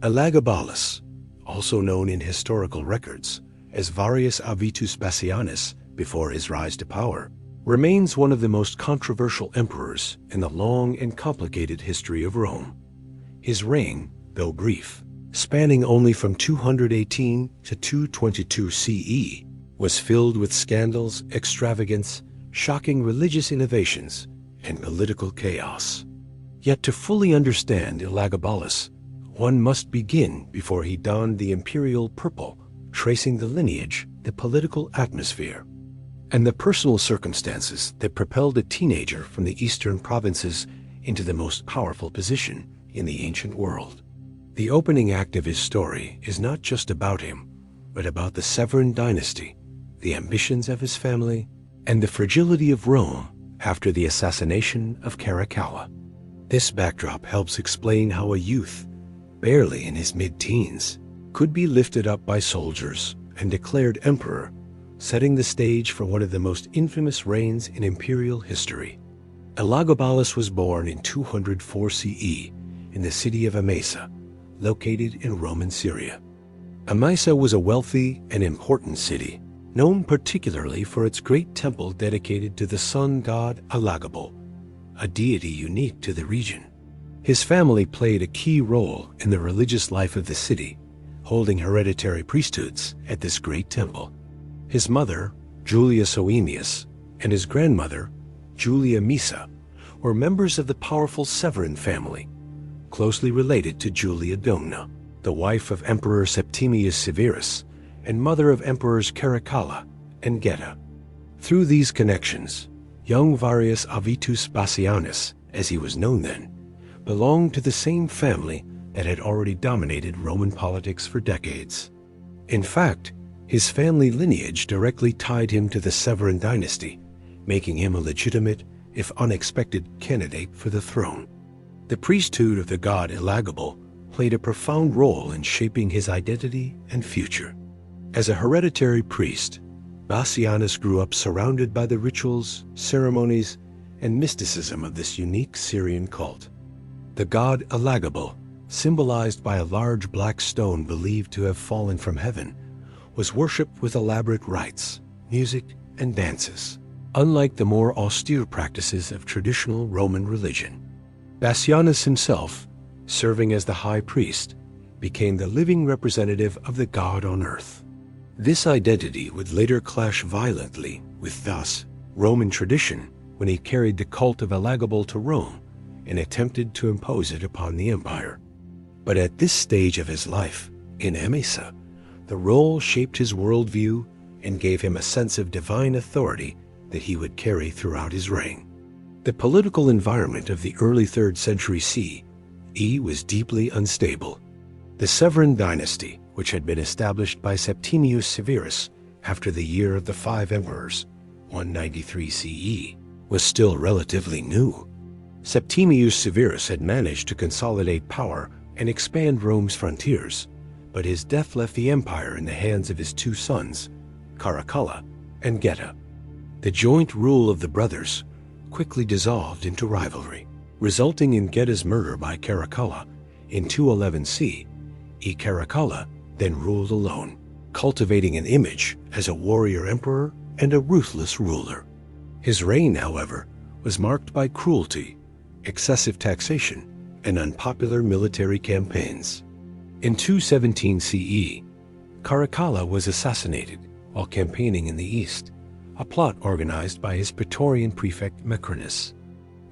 Elagabalus, also known in historical records as Varius Avitus Bassianus before his rise to power, remains one of the most controversial emperors in the long and complicated history of Rome. His reign, though brief, spanning only from 218 to 222 CE, was filled with scandals, extravagance, shocking religious innovations, and political chaos. Yet to fully understand Elagabalus, one must begin before he donned the imperial purple, tracing the lineage, the political atmosphere, and the personal circumstances that propelled a teenager from the eastern provinces into the most powerful position in the ancient world. The opening act of his story is not just about him, but about the Severan dynasty, the ambitions of his family, and the fragility of Rome after the assassination of Caracalla. This backdrop helps explain how a youth, barely in his mid-teens, could be lifted up by soldiers and declared emperor, setting the stage for one of the most infamous reigns in imperial history. Elagabalus was born in 204 CE in the city of Emesa, located in Roman Syria. Emesa was a wealthy and important city, known particularly for its great temple dedicated to the sun god Elagabalus, a deity unique to the region. His family played a key role in the religious life of the city, holding hereditary priesthoods at this great temple. His mother, Julia Maesa, and his grandmother, Julia Maesa, were members of the powerful Severan family, closely related to Julia Domna, the wife of Emperor Septimius Severus and mother of Emperors Caracalla and Geta. Through these connections, young Varius Avitus Bassianus, as he was known then, belonged to the same family that had already dominated Roman politics for decades. In fact, his family lineage directly tied him to the Severan dynasty, making him a legitimate, if unexpected, candidate for the throne. The priesthood of the god Elagabalus played a profound role in shaping his identity and future. As a hereditary priest, Bassianus grew up surrounded by the rituals, ceremonies, and mysticism of this unique Syrian cult. The god Elagabalus, symbolized by a large black stone believed to have fallen from heaven, was worshipped with elaborate rites, music, and dances, unlike the more austere practices of traditional Roman religion. Bassianus himself, serving as the high priest, became the living representative of the god on earth. This identity would later clash violently with thus Roman tradition when he carried the cult of Elagabalus to Rome and attempted to impose it upon the empire. But at this stage of his life, in Emesa, the role shaped his worldview and gave him a sense of divine authority that he would carry throughout his reign. The political environment of the early 3rd century CE was deeply unstable. The Severan dynasty, which had been established by Septimius Severus after the Year of the Five Emperors, 193 CE, was still relatively new. Septimius Severus had managed to consolidate power and expand Rome's frontiers, but his death left the empire in the hands of his two sons, Caracalla and Geta. The joint rule of the brothers quickly dissolved into rivalry, resulting in Geta's murder by Caracalla in 211 CE. Caracalla then ruled alone, cultivating an image as a warrior emperor and a ruthless ruler. His reign, however, was marked by cruelty, excessive taxation, and unpopular military campaigns. In 217 CE, Caracalla was assassinated while campaigning in the east, a plot organized by his Praetorian prefect Macrinus.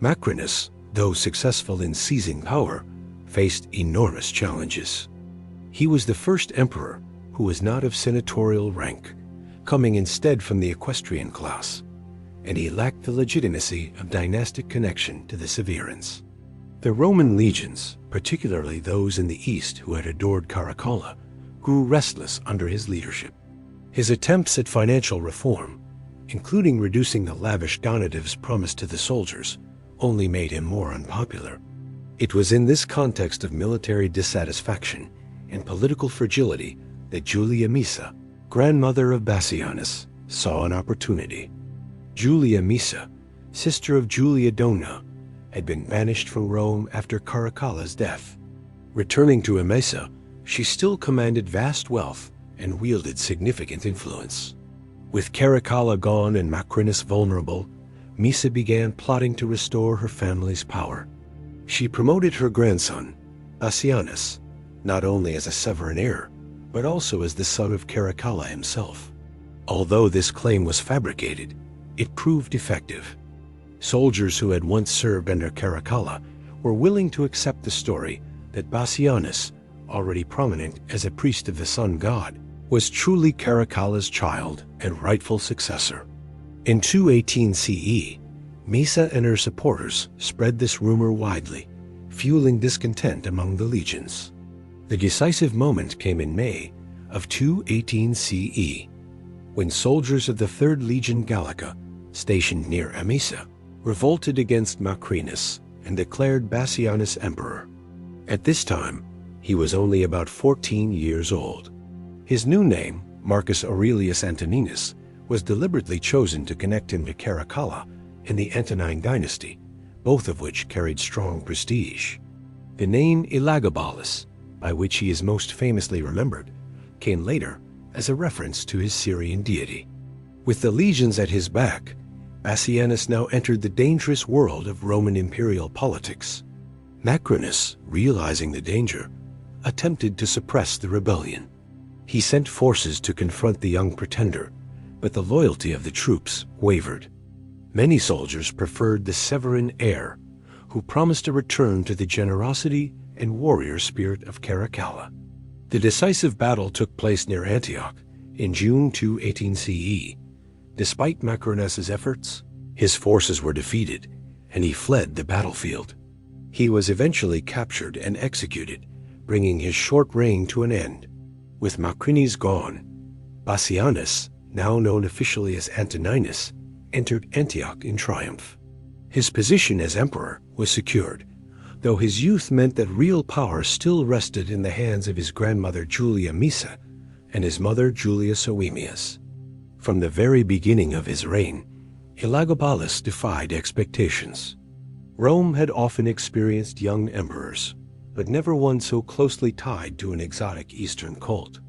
Macrinus, though successful in seizing power, faced enormous challenges. He was the first emperor who was not of senatorial rank, coming instead from the equestrian class, and he lacked the legitimacy of dynastic connection to the Severans. The Roman legions, particularly those in the east who had adored Caracalla, grew restless under his leadership. His attempts at financial reform, including reducing the lavish donatives promised to the soldiers, only made him more unpopular. It was in this context of military dissatisfaction and political fragility that Julia Maesa, grandmother of Bassianus, saw an opportunity. Julia Maesa, sister of Julia Domna, had been banished from Rome after Caracalla's death. Returning to Emesa, she still commanded vast wealth and wielded significant influence. With Caracalla gone and Macrinus vulnerable, Maesa began plotting to restore her family's power. She promoted her grandson, Bassianus, not only as a Severan heir, but also as the son of Caracalla himself. Although this claim was fabricated, it proved effective. Soldiers who had once served under Caracalla were willing to accept the story that Bassianus, already prominent as a priest of the sun god, was truly Caracalla's child and rightful successor. In 218 CE, Maesa and her supporters spread this rumor widely, fueling discontent among the legions. The decisive moment came in May of 218 CE, when soldiers of the 3rd Legion Gallica, stationed near Emesa, revolted against Macrinus and declared Bassianus emperor. At this time, he was only about 14 years old. His new name, Marcus Aurelius Antoninus, was deliberately chosen to connect him to Caracalla in the Antonine dynasty, both of which carried strong prestige. The name Elagabalus, by which he is most famously remembered, came later as a reference to his Syrian deity. With the legions at his back, Bassianus now entered the dangerous world of Roman imperial politics. Macrinus, realizing the danger, attempted to suppress the rebellion. He sent forces to confront the young pretender, but the loyalty of the troops wavered. Many soldiers preferred the Severan heir, who promised a return to the generosity and warrior spirit of Caracalla. The decisive battle took place near Antioch in June 218 CE. Despite Macrinus's efforts, his forces were defeated, and he fled the battlefield. He was eventually captured and executed, bringing his short reign to an end. With Macrinus gone, Bassianus, now known officially as Antoninus, entered Antioch in triumph. His position as emperor was secured, though his youth meant that real power still rested in the hands of his grandmother Julia Maesa and his mother Julia Soemias. From the very beginning of his reign, Elagabalus defied expectations. Rome had often experienced young emperors, but never one so closely tied to an exotic Eastern cult.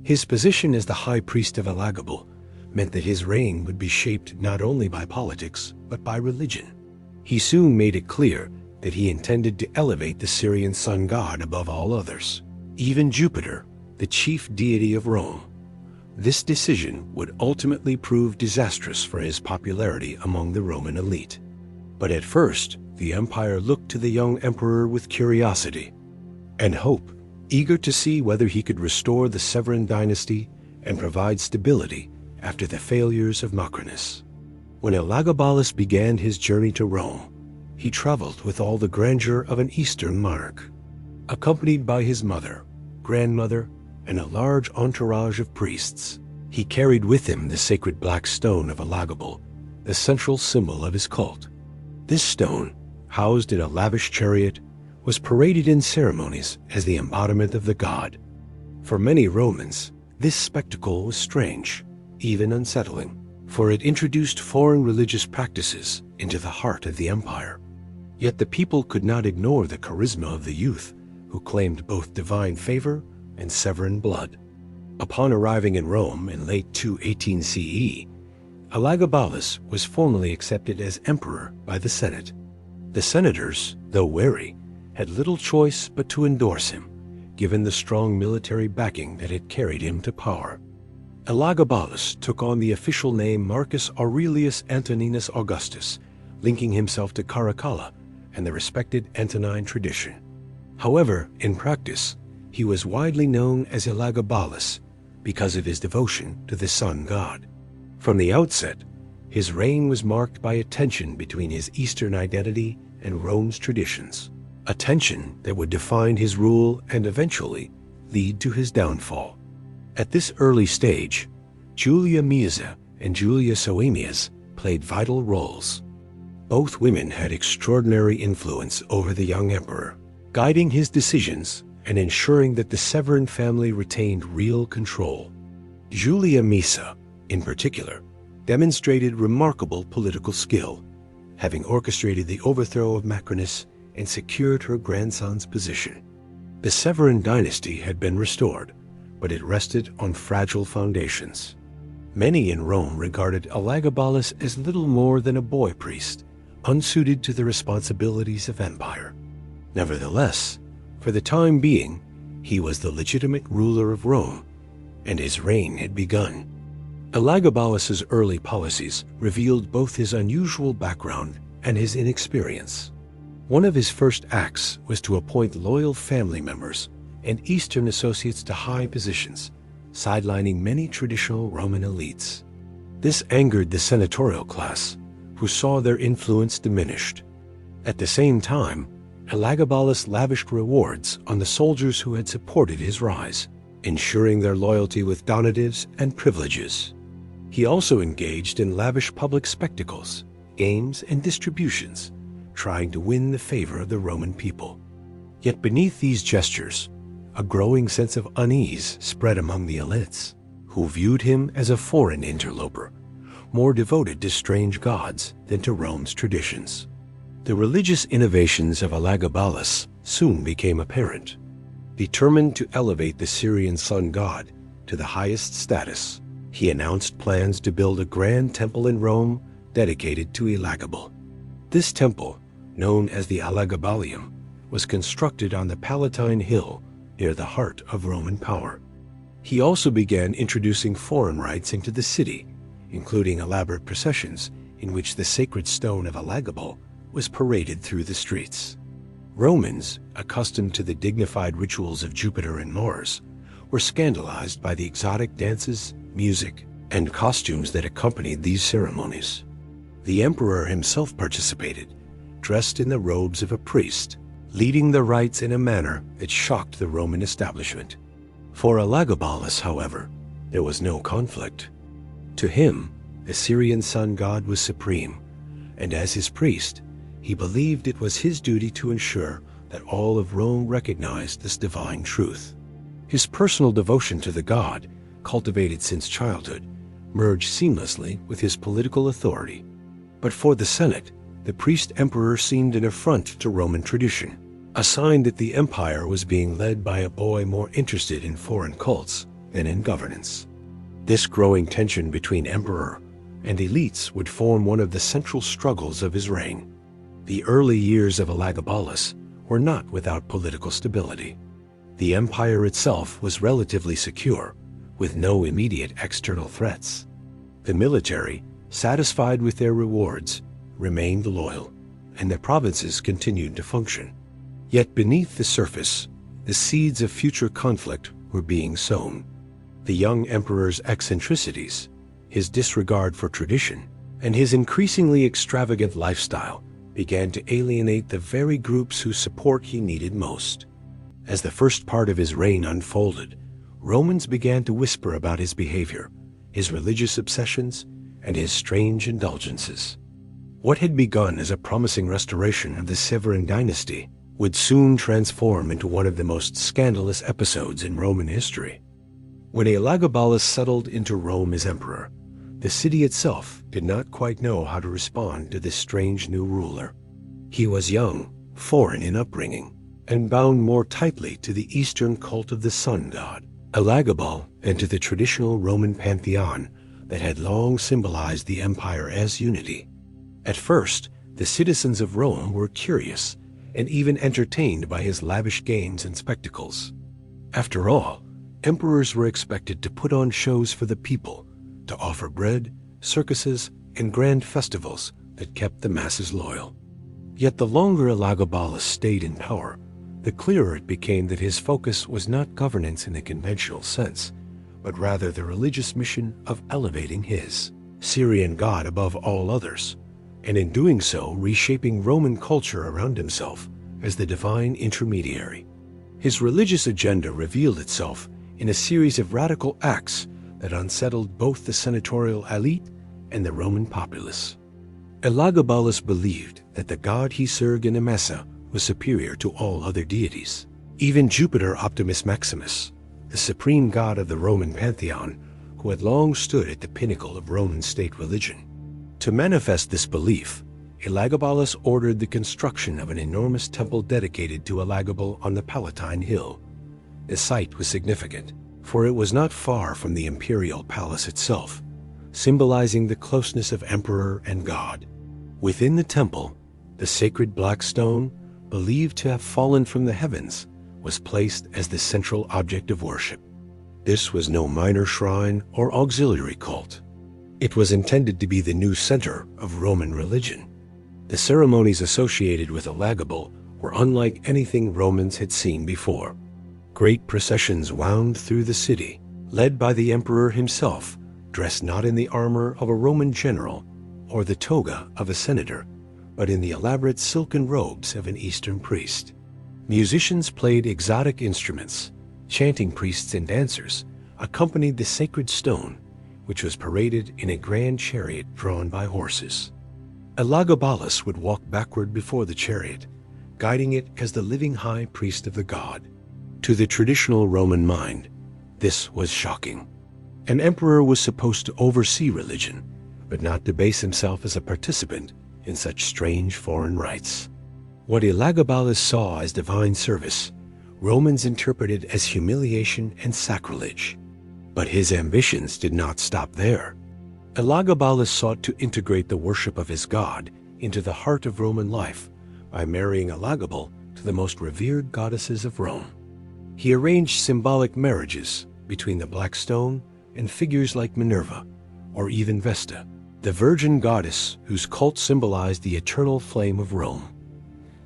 His position as the high priest of Elagabalus meant that his reign would be shaped not only by politics, but by religion. He soon made it clear that he intended to elevate the Syrian sun god above all others, even Jupiter, the chief deity of Rome. This decision would ultimately prove disastrous for his popularity among the Roman elite. But at first, the empire looked to the young emperor with curiosity and hope, eager to see whether he could restore the Severan dynasty and provide stability after the failures of Macrinus. When Elagabalus began his journey to Rome, he traveled with all the grandeur of an Eastern monarch. Accompanied by his mother, grandmother, and a large entourage of priests, he carried with him the sacred black stone of Elagabalus, the central symbol of his cult. This stone, housed in a lavish chariot, was paraded in ceremonies as the embodiment of the god. For many Romans, this spectacle was strange, even unsettling, for it introduced foreign religious practices into the heart of the empire. Yet the people could not ignore the charisma of the youth, who claimed both divine favor and Severan blood. Upon arriving in Rome in late 218 CE, Elagabalus was formally accepted as emperor by the Senate. The senators, though wary, had little choice but to endorse him, given the strong military backing that had carried him to power. Elagabalus took on the official name Marcus Aurelius Antoninus Augustus, linking himself to Caracalla and the respected Antonine tradition. However, in practice, he was widely known as Elagabalus because of his devotion to the sun god. From the outset, his reign was marked by a tension between his Eastern identity and Rome's traditions, a tension that would define his rule and eventually lead to his downfall. At this early stage, Julia Maesa and Julia Soemias played vital roles. Both women had extraordinary influence over the young emperor, guiding his decisions and ensuring that the Severan family retained real control. Julia Maesa, in particular, demonstrated remarkable political skill, having orchestrated the overthrow of Macrinus and secured her grandson's position. The Severan dynasty had been restored, but it rested on fragile foundations. Many in Rome regarded Elagabalus as little more than a boy priest, unsuited to the responsibilities of empire. Nevertheless, for the time being, he was the legitimate ruler of Rome, and his reign had begun. Elagabalus's early policies revealed both his unusual background and his inexperience. One of his first acts was to appoint loyal family members and Eastern associates to high positions, sidelining many traditional Roman elites. This angered the senatorial class, who saw their influence diminished. At the same time, Elagabalus lavished rewards on the soldiers who had supported his rise, ensuring their loyalty with donatives and privileges. He also engaged in lavish public spectacles, games, and distributions, trying to win the favor of the Roman people. Yet beneath these gestures, a growing sense of unease spread among the elites, who viewed him as a foreign interloper, more devoted to strange gods than to Rome's traditions. The religious innovations of Elagabalus soon became apparent. Determined to elevate the Syrian sun god to the highest status, he announced plans to build a grand temple in Rome dedicated to Elagabal. This temple, known as the Elagabalium, was constructed on the Palatine Hill near the heart of Roman power. He also began introducing foreign rites into the city, including elaborate processions in which the sacred stone of Elagabal was paraded through the streets. Romans, accustomed to the dignified rituals of Jupiter and Mars, were scandalized by the exotic dances, music, and costumes that accompanied these ceremonies. The emperor himself participated, dressed in the robes of a priest, leading the rites in a manner that shocked the Roman establishment. For Elagabalus, however, there was no conflict. To him, the Syrian sun god was supreme, and as his priest, he believed it was his duty to ensure that all of Rome recognized this divine truth. His personal devotion to the god, cultivated since childhood, merged seamlessly with his political authority. But for the Senate, the priest-emperor seemed an affront to Roman tradition, a sign that the empire was being led by a boy more interested in foreign cults than in governance. This growing tension between emperor and elites would form one of the central struggles of his reign. The early years of Elagabalus were not without political stability. The empire itself was relatively secure, with no immediate external threats. The military, satisfied with their rewards, remained loyal, and the provinces continued to function. Yet beneath the surface, the seeds of future conflict were being sown. The young emperor's eccentricities, his disregard for tradition, and his increasingly extravagant lifestyle began to alienate the very groups whose support he needed most. As the first part of his reign unfolded, Romans began to whisper about his behavior, his religious obsessions, and his strange indulgences. What had begun as a promising restoration of the Severan dynasty would soon transform into one of the most scandalous episodes in Roman history. When Elagabalus settled into Rome as emperor, the city itself did not quite know how to respond to this strange new ruler. He was young, foreign in upbringing, and bound more tightly to the Eastern cult of the sun god, Elagabal, and to the traditional Roman pantheon that had long symbolized the empire as unity. At first, the citizens of Rome were curious and even entertained by his lavish games and spectacles. After all, emperors were expected to put on shows for the people, to offer bread, circuses, and grand festivals that kept the masses loyal. Yet the longer Elagabalus stayed in power, the clearer it became that his focus was not governance in the conventional sense, but rather the religious mission of elevating his Syrian god above all others, and in doing so reshaping Roman culture around himself as the divine intermediary. His religious agenda revealed itself in a series of radical acts that unsettled both the senatorial elite and the Roman populace. Elagabalus believed that the god he served in Emesa was superior to all other deities. Even Jupiter Optimus Maximus, the supreme god of the Roman pantheon, who had long stood at the pinnacle of Roman state religion. To manifest this belief, Elagabalus ordered the construction of an enormous temple dedicated to Elagabal on the Palatine Hill. The site was significant, for it was not far from the imperial palace itself, symbolizing the closeness of emperor and god. Within the temple, the sacred black stone, believed to have fallen from the heavens, was placed as the central object of worship. This was no minor shrine or auxiliary cult. It was intended to be the new center of Roman religion. The ceremonies associated with Elagabal were unlike anything Romans had seen before. Great processions wound through the city, led by the emperor himself, dressed not in the armor of a Roman general or the toga of a senator, but in the elaborate silken robes of an Eastern priest. Musicians played exotic instruments. Chanting priests and dancers accompanied the sacred stone, which was paraded in a grand chariot drawn by horses. Elagabalus would walk backward before the chariot, guiding it as the living high priest of the god. To the traditional Roman mind, this was shocking. An emperor was supposed to oversee religion, but not debase himself as a participant in such strange foreign rites. What Elagabalus saw as divine service, Romans interpreted as humiliation and sacrilege. But his ambitions did not stop there. Elagabalus sought to integrate the worship of his god into the heart of Roman life by marrying Elagabal to the most revered goddesses of Rome. He arranged symbolic marriages between the black stone and figures like Minerva, or even Vesta, the virgin goddess whose cult symbolized the eternal flame of Rome.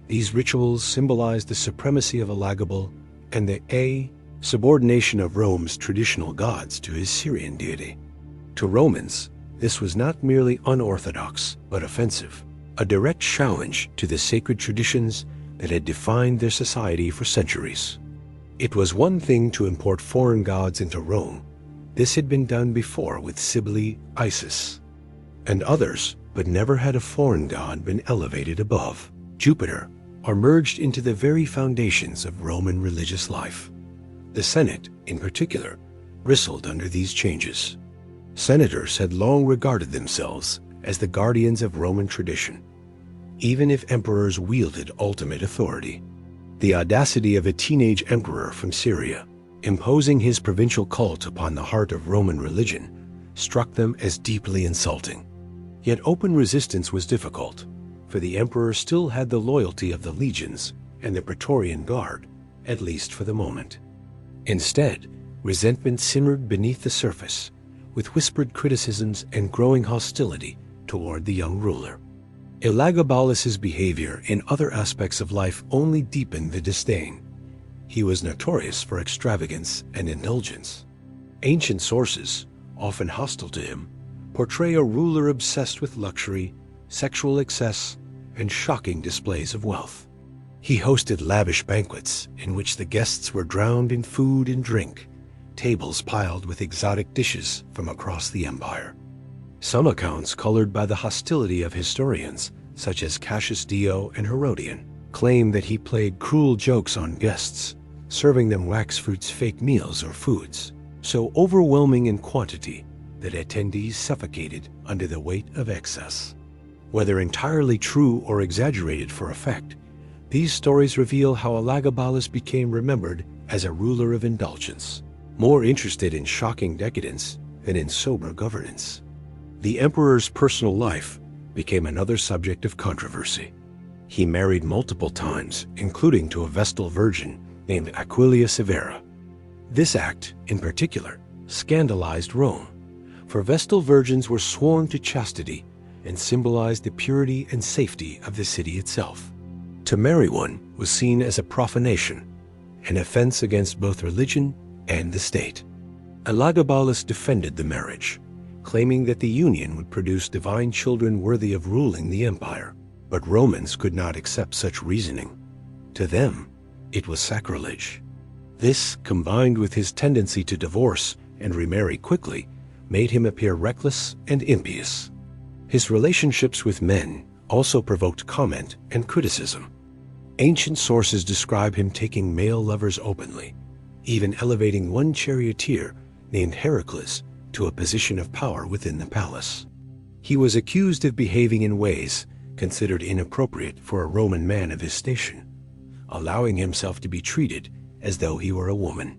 These rituals symbolized the supremacy of Elagabal and the subordination of Rome's traditional gods to his Syrian deity. To Romans, this was not merely unorthodox, but offensive, a direct challenge to the sacred traditions that had defined their society for centuries. It was one thing to import foreign gods into Rome. This had been done before with Cybele, Isis, and others, but never had a foreign god been elevated above Jupiter or merged into the very foundations of Roman religious life. The Senate, in particular, bristled under these changes. Senators had long regarded themselves as the guardians of Roman tradition, even if emperors wielded ultimate authority. The audacity of a teenage emperor from Syria, imposing his provincial cult upon the heart of Roman religion, struck them as deeply insulting. Yet open resistance was difficult, for the emperor still had the loyalty of the legions and the Praetorian Guard, at least for the moment. Instead, resentment simmered beneath the surface, with whispered criticisms and growing hostility toward the young ruler. Elagabalus's behavior in other aspects of life only deepened the disdain. He was notorious for extravagance and indulgence. Ancient sources, often hostile to him, portray a ruler obsessed with luxury, sexual excess, and shocking displays of wealth. He hosted lavish banquets in which the guests were drowned in food and drink, tables piled with exotic dishes from across the empire. Some accounts, colored by the hostility of historians, such as Cassius Dio and Herodian, claim that he played cruel jokes on guests, serving them waxfruit's fake meals or foods, so overwhelming in quantity that attendees suffocated under the weight of excess. Whether entirely true or exaggerated for effect, these stories reveal how Elagabalus became remembered as a ruler of indulgence, more interested in shocking decadence than in sober governance. The emperor's personal life became another subject of controversy. He married multiple times, including to a Vestal Virgin named Aquilia Severa. This act, in particular, scandalized Rome, for Vestal Virgins were sworn to chastity and symbolized the purity and safety of the city itself. To marry one was seen as a profanation, an offense against both religion and the state. Elagabalus defended the marriage, claiming that the union would produce divine children worthy of ruling the empire. But Romans could not accept such reasoning. To them, it was sacrilege. This, combined with his tendency to divorce and remarry quickly, made him appear reckless and impious. His relationships with men also provoked comment and criticism. Ancient sources describe him taking male lovers openly, even elevating one charioteer named Heracles to a position of power within the palace. He was accused of behaving in ways considered inappropriate for a Roman man of his station, allowing himself to be treated as though he were a woman.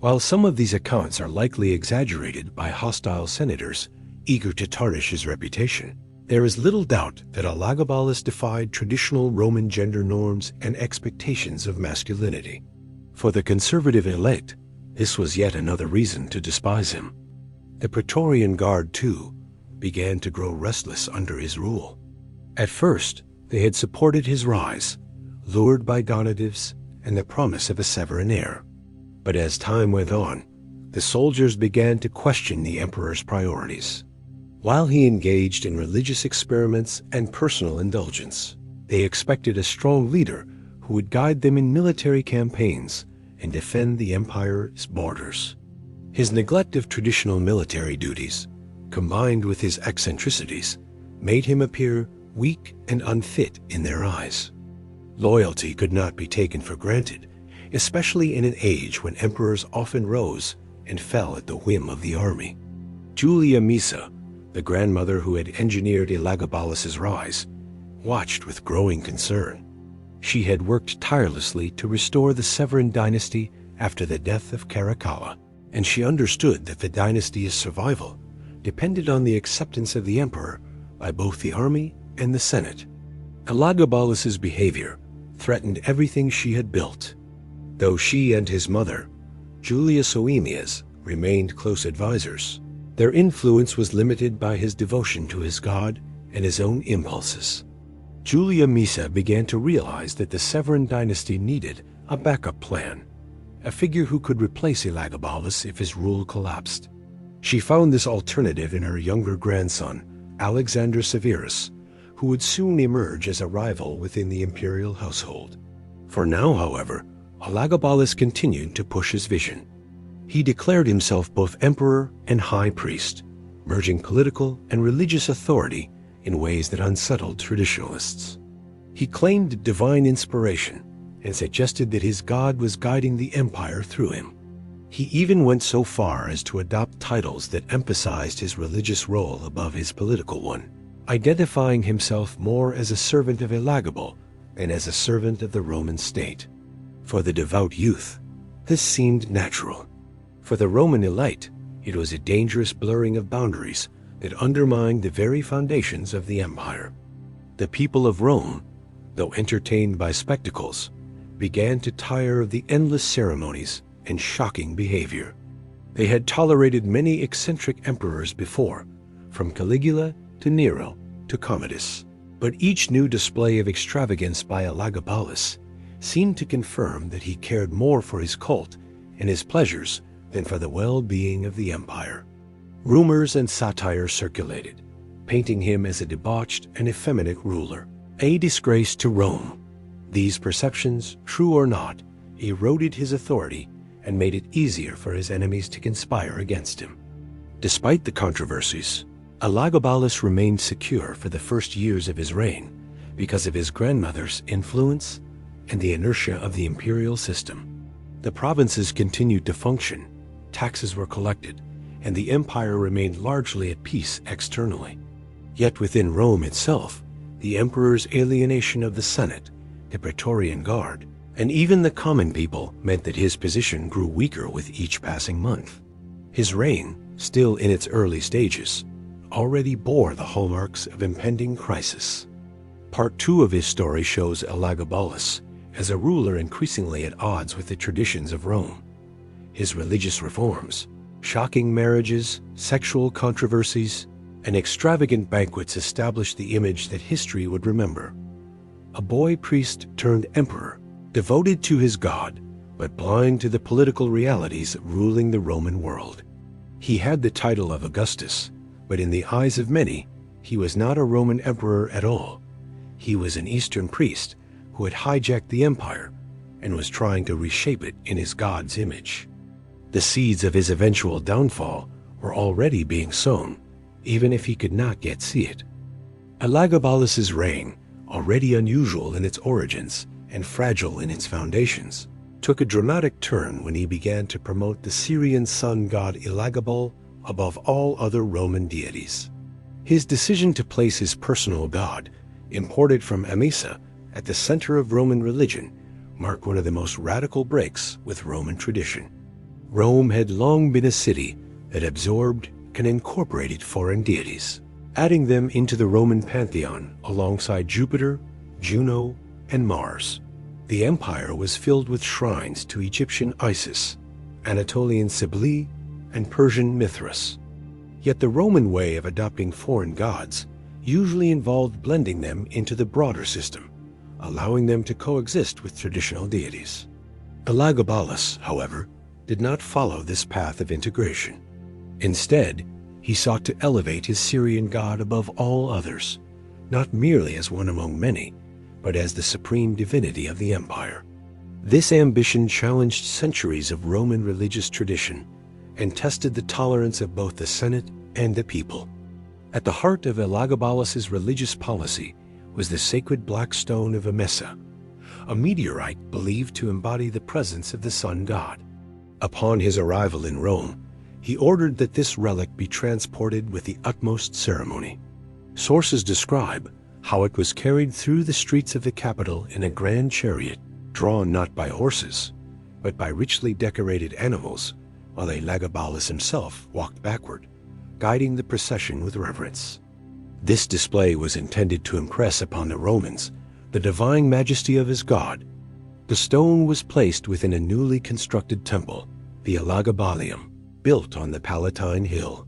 While some of these accounts are likely exaggerated by hostile senators eager to tarnish his reputation, there is little doubt that Elagabalus defied traditional Roman gender norms and expectations of masculinity. For the conservative elite, this was yet another reason to despise him. The Praetorian Guard, too, began to grow restless under his rule. At first, they had supported his rise, lured by donatives and the promise of a Severan heir. But as time went on, the soldiers began to question the emperor's priorities. While he engaged in religious experiments and personal indulgence, they expected a strong leader who would guide them in military campaigns and defend the empire's borders. His neglect of traditional military duties, combined with his eccentricities, made him appear weak and unfit in their eyes. Loyalty could not be taken for granted, especially in an age when emperors often rose and fell at the whim of the army. Julia Maesa, the grandmother who had engineered Elagabalus's rise, watched with growing concern. She had worked tirelessly to restore the Severan dynasty after the death of Caracalla, and she understood that the dynasty's survival depended on the acceptance of the emperor by both the army and the Senate. Elagabalus's behavior threatened everything she had built. Though she and his mother, Julia Maesa, remained close advisors, their influence was limited by his devotion to his god and his own impulses. Julia Maesa began to realize that the Severan dynasty needed a backup plan, a figure who could replace Elagabalus if his rule collapsed. She found this alternative in her younger grandson, Alexander Severus, who would soon emerge as a rival within the imperial household. For now, however, Elagabalus continued to push his vision. He declared himself both emperor and high priest, merging political and religious authority in ways that unsettled traditionalists. He claimed divine inspiration and suggested that his god was guiding the empire through him. He even went so far as to adopt titles that emphasized his religious role above his political one, identifying himself more as a servant of Elagabal than as a servant of the Roman state. For the devout youth, this seemed natural. For the Roman elite, it was a dangerous blurring of boundaries that undermined the very foundations of the empire. The people of Rome, though entertained by spectacles, began to tire of the endless ceremonies and shocking behavior. They had tolerated many eccentric emperors before, from Caligula to Nero to Commodus. But each new display of extravagance by Elagabalus seemed to confirm that he cared more for his cult and his pleasures than for the well-being of the empire. Rumors and satire circulated, painting him as a debauched and effeminate ruler, a disgrace to Rome. These perceptions, true or not, eroded his authority and made it easier for his enemies to conspire against him. Despite the controversies, Elagabalus remained secure for the first years of his reign because of his grandmother's influence and the inertia of the imperial system. The provinces continued to function, taxes were collected, and the empire remained largely at peace externally. Yet within Rome itself, the emperor's alienation of the Senate, the Praetorian Guard, and even the common people meant that his position grew weaker with each passing month. His reign, still in its early stages, already bore the hallmarks of impending crisis. Part 2 of his story shows Elagabalus as a ruler increasingly at odds with the traditions of Rome. His religious reforms, shocking marriages, sexual controversies, and extravagant banquets established the image that history would remember. A boy priest turned emperor, devoted to his god, but blind to the political realities ruling the Roman world. He had the title of Augustus, but in the eyes of many, he was not a Roman emperor at all. He was an Eastern priest who had hijacked the empire and was trying to reshape it in his god's image. The seeds of his eventual downfall were already being sown, even if he could not yet see it. Elagabalus's reign, already unusual in its origins and fragile in its foundations, took a dramatic turn when he began to promote the Syrian sun god Elagabal above all other Roman deities. His decision to place his personal god imported from Emesa at the center of Roman religion, mark one of the most radical breaks with Roman tradition. Rome had long been a city that absorbed and incorporated foreign deities, adding them into the Roman pantheon alongside Jupiter, Juno, and Mars. The empire was filled with shrines to Egyptian Isis, Anatolian Cybele, and Persian Mithras. Yet the Roman way of adopting foreign gods usually involved blending them into the broader system, allowing them to coexist with traditional deities. Elagabalus, however, did not follow this path of integration. Instead, he sought to elevate his Syrian god above all others, not merely as one among many, but as the supreme divinity of the empire. This ambition challenged centuries of Roman religious tradition and tested the tolerance of both the Senate and the people. At the heart of Elagabalus's religious policy was the sacred black stone of Emesa, a meteorite believed to embody the presence of the sun god. Upon his arrival in Rome, he ordered that this relic be transported with the utmost ceremony. Sources describe how it was carried through the streets of the capital in a grand chariot, drawn not by horses, but by richly decorated animals, while Elagabalus himself walked backward, guiding the procession with reverence. This display was intended to impress upon the Romans the divine majesty of his god. The stone was placed within a newly constructed temple, the Elagabalium, built on the Palatine Hill.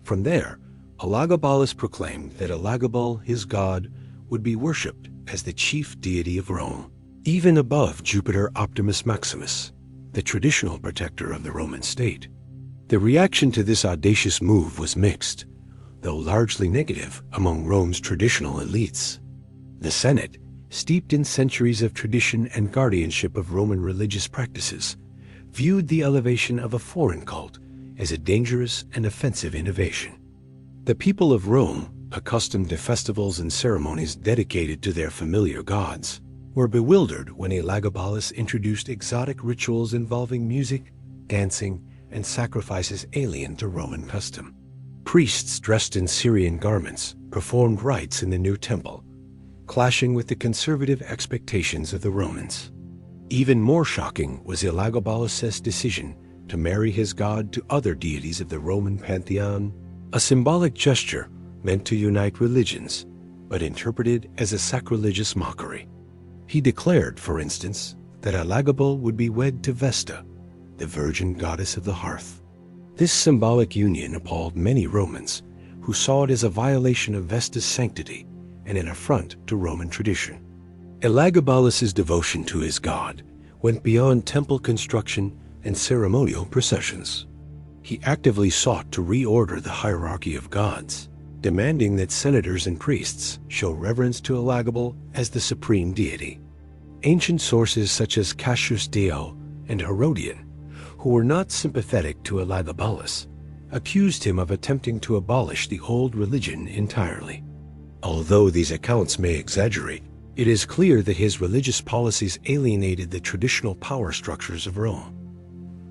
From there, Elagabalus proclaimed that Elagabal, his god, would be worshipped as the chief deity of Rome, even above Jupiter Optimus Maximus, the traditional protector of the Roman state. The reaction to this audacious move was mixed, though largely negative among Rome's traditional elites. The Senate, steeped in centuries of tradition and guardianship of Roman religious practices, viewed the elevation of a foreign cult as a dangerous and offensive innovation. The people of Rome, accustomed to festivals and ceremonies dedicated to their familiar gods, were bewildered when Elagabalus introduced exotic rituals involving music, dancing, and sacrifices alien to Roman custom. Priests dressed in Syrian garments performed rites in the new temple, clashing with the conservative expectations of the Romans. Even more shocking was Elagabalus's decision to marry his god to other deities of the Roman pantheon, a symbolic gesture meant to unite religions, but interpreted as a sacrilegious mockery. He declared, for instance, that Elagabal would be wed to Vesta, the virgin goddess of the hearth. This symbolic union appalled many Romans, who saw it as a violation of Vesta's sanctity and an affront to Roman tradition. Elagabalus's devotion to his god went beyond temple construction and ceremonial processions. He actively sought to reorder the hierarchy of gods, demanding that senators and priests show reverence to Elagabal as the supreme deity. Ancient sources such as Cassius Dio and Herodian, who were not sympathetic to Elagabalus, accused him of attempting to abolish the old religion entirely. Although these accounts may exaggerate, it is clear that his religious policies alienated the traditional power structures of Rome.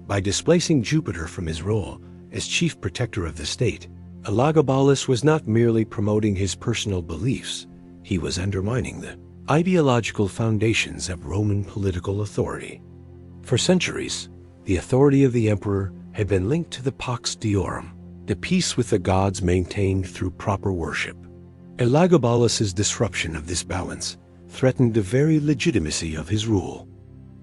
By displacing Jupiter from his role as chief protector of the state, Elagabalus was not merely promoting his personal beliefs, he was undermining the ideological foundations of Roman political authority. For centuries, the authority of the emperor had been linked to the Pax Deorum, the peace with the gods maintained through proper worship. Elagabalus's disruption of this balance threatened the very legitimacy of his rule.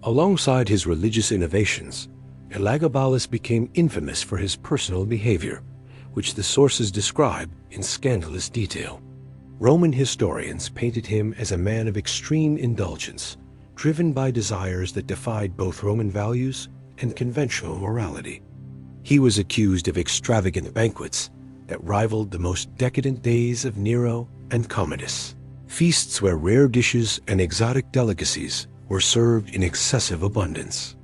Alongside his religious innovations, Elagabalus became infamous for his personal behavior, which the sources describe in scandalous detail. Roman historians painted him as a man of extreme indulgence, driven by desires that defied both Roman values and conventional morality. He was accused of extravagant banquets that rivaled the most decadent days of Nero and Commodus, feasts where rare dishes and exotic delicacies were served in excessive abundance.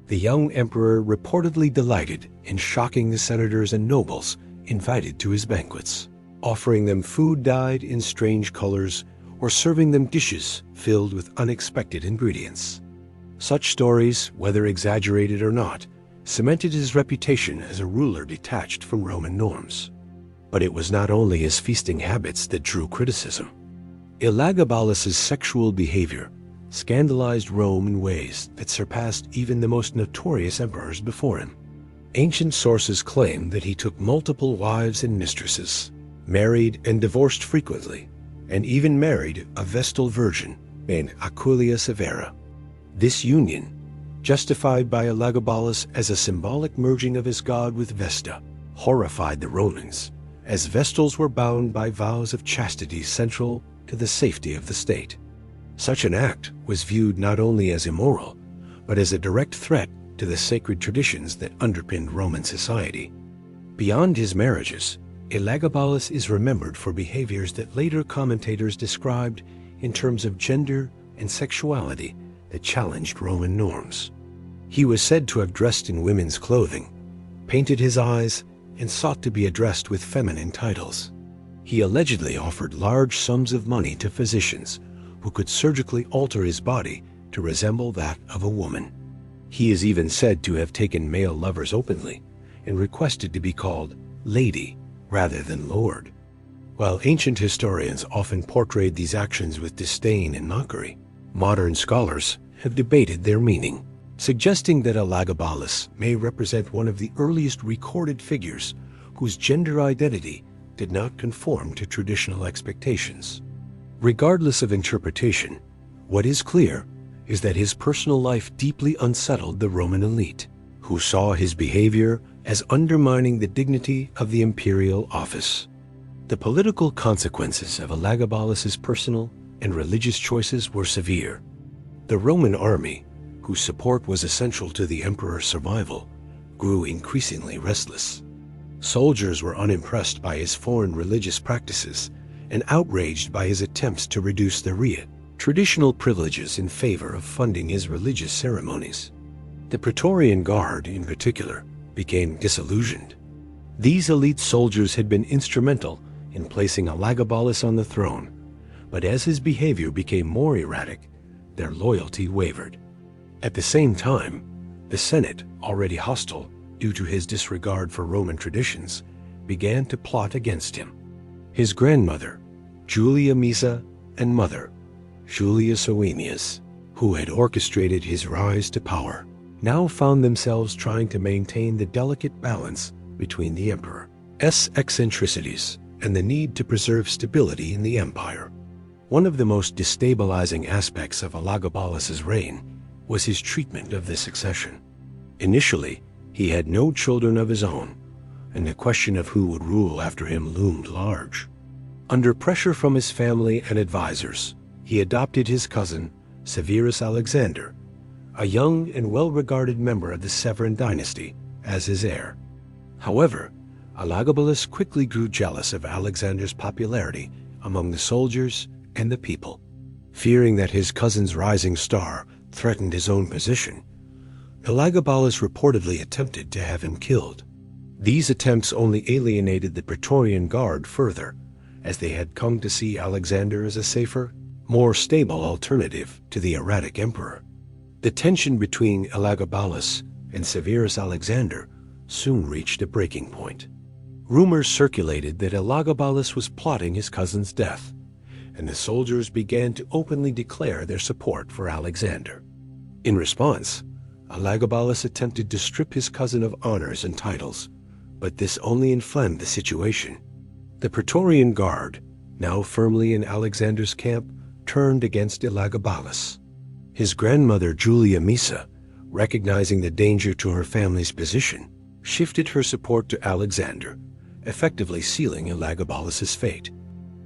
The young emperor reportedly delighted in shocking the senators and nobles invited to his banquets, offering them food dyed in strange colors or serving them dishes filled with unexpected ingredients. Such stories, whether exaggerated or not, cemented his reputation as a ruler detached from Roman norms. But it was not only his feasting habits that drew criticism. Elagabalus's sexual behavior scandalized Rome in ways that surpassed even the most notorious emperors before him. Ancient sources claim that he took multiple wives and mistresses, married and divorced frequently, and even married a Vestal Virgin named Aquilia Severa. This union, justified by Elagabalus as a symbolic merging of his god with Vesta, horrified the Romans, as Vestals were bound by vows of chastity central to the safety of the state. Such an act was viewed not only as immoral, but as a direct threat to the sacred traditions that underpinned Roman society. Beyond his marriages, Elagabalus is remembered for behaviors that later commentators described in terms of gender and sexuality that challenged Roman norms. He was said to have dressed in women's clothing, painted his eyes, and sought to be addressed with feminine titles. He allegedly offered large sums of money to physicians who could surgically alter his body to resemble that of a woman. He is even said to have taken male lovers openly and requested to be called lady rather than lord. While ancient historians often portrayed these actions with disdain and mockery, modern scholars have debated their meaning, suggesting that Elagabalus may represent one of the earliest recorded figures whose gender identity did not conform to traditional expectations. Regardless of interpretation, what is clear is that his personal life deeply unsettled the Roman elite, who saw his behavior as undermining the dignity of the imperial office. The political consequences of Elagabalus's personal and religious choices were severe. The Roman army, whose support was essential to the emperor's survival, grew increasingly restless. Soldiers were unimpressed by his foreign religious practices and outraged by his attempts to reduce the ria, traditional privileges in favor of funding his religious ceremonies. The Praetorian Guard, in particular, became disillusioned. These elite soldiers had been instrumental in placing Elagabalus on the throne, but as his behavior became more erratic, their loyalty wavered. At the same time, the Senate, already hostile due to his disregard for Roman traditions, began to plot against him. His grandmother, Julia Maesa, and mother, Julia Soenius, who had orchestrated his rise to power, now found themselves trying to maintain the delicate balance between the emperor's eccentricities and the need to preserve stability in the empire. One of the most destabilizing aspects of Elagabalus's reign was his treatment of the succession. Initially, he had no children of his own, and the question of who would rule after him loomed large. Under pressure from his family and advisors, he adopted his cousin, Severus Alexander, a young and well-regarded member of the Severan dynasty, as his heir. However, Elagabalus quickly grew jealous of Alexander's popularity among the soldiers and the people. Fearing that his cousin's rising star threatened his own position, Elagabalus reportedly attempted to have him killed. These attempts only alienated the Praetorian Guard further, as they had come to see Alexander as a safer, more stable alternative to the erratic emperor. The tension between Elagabalus and Severus Alexander soon reached a breaking point. Rumors circulated that Elagabalus was plotting his cousin's death, and the soldiers began to openly declare their support for Alexander. In response, Elagabalus attempted to strip his cousin of honors and titles, but this only inflamed the situation. The Praetorian Guard, now firmly in Alexander's camp, turned against Elagabalus. His grandmother Julia Maesa, recognizing the danger to her family's position, shifted her support to Alexander, effectively sealing Elagabalus's fate.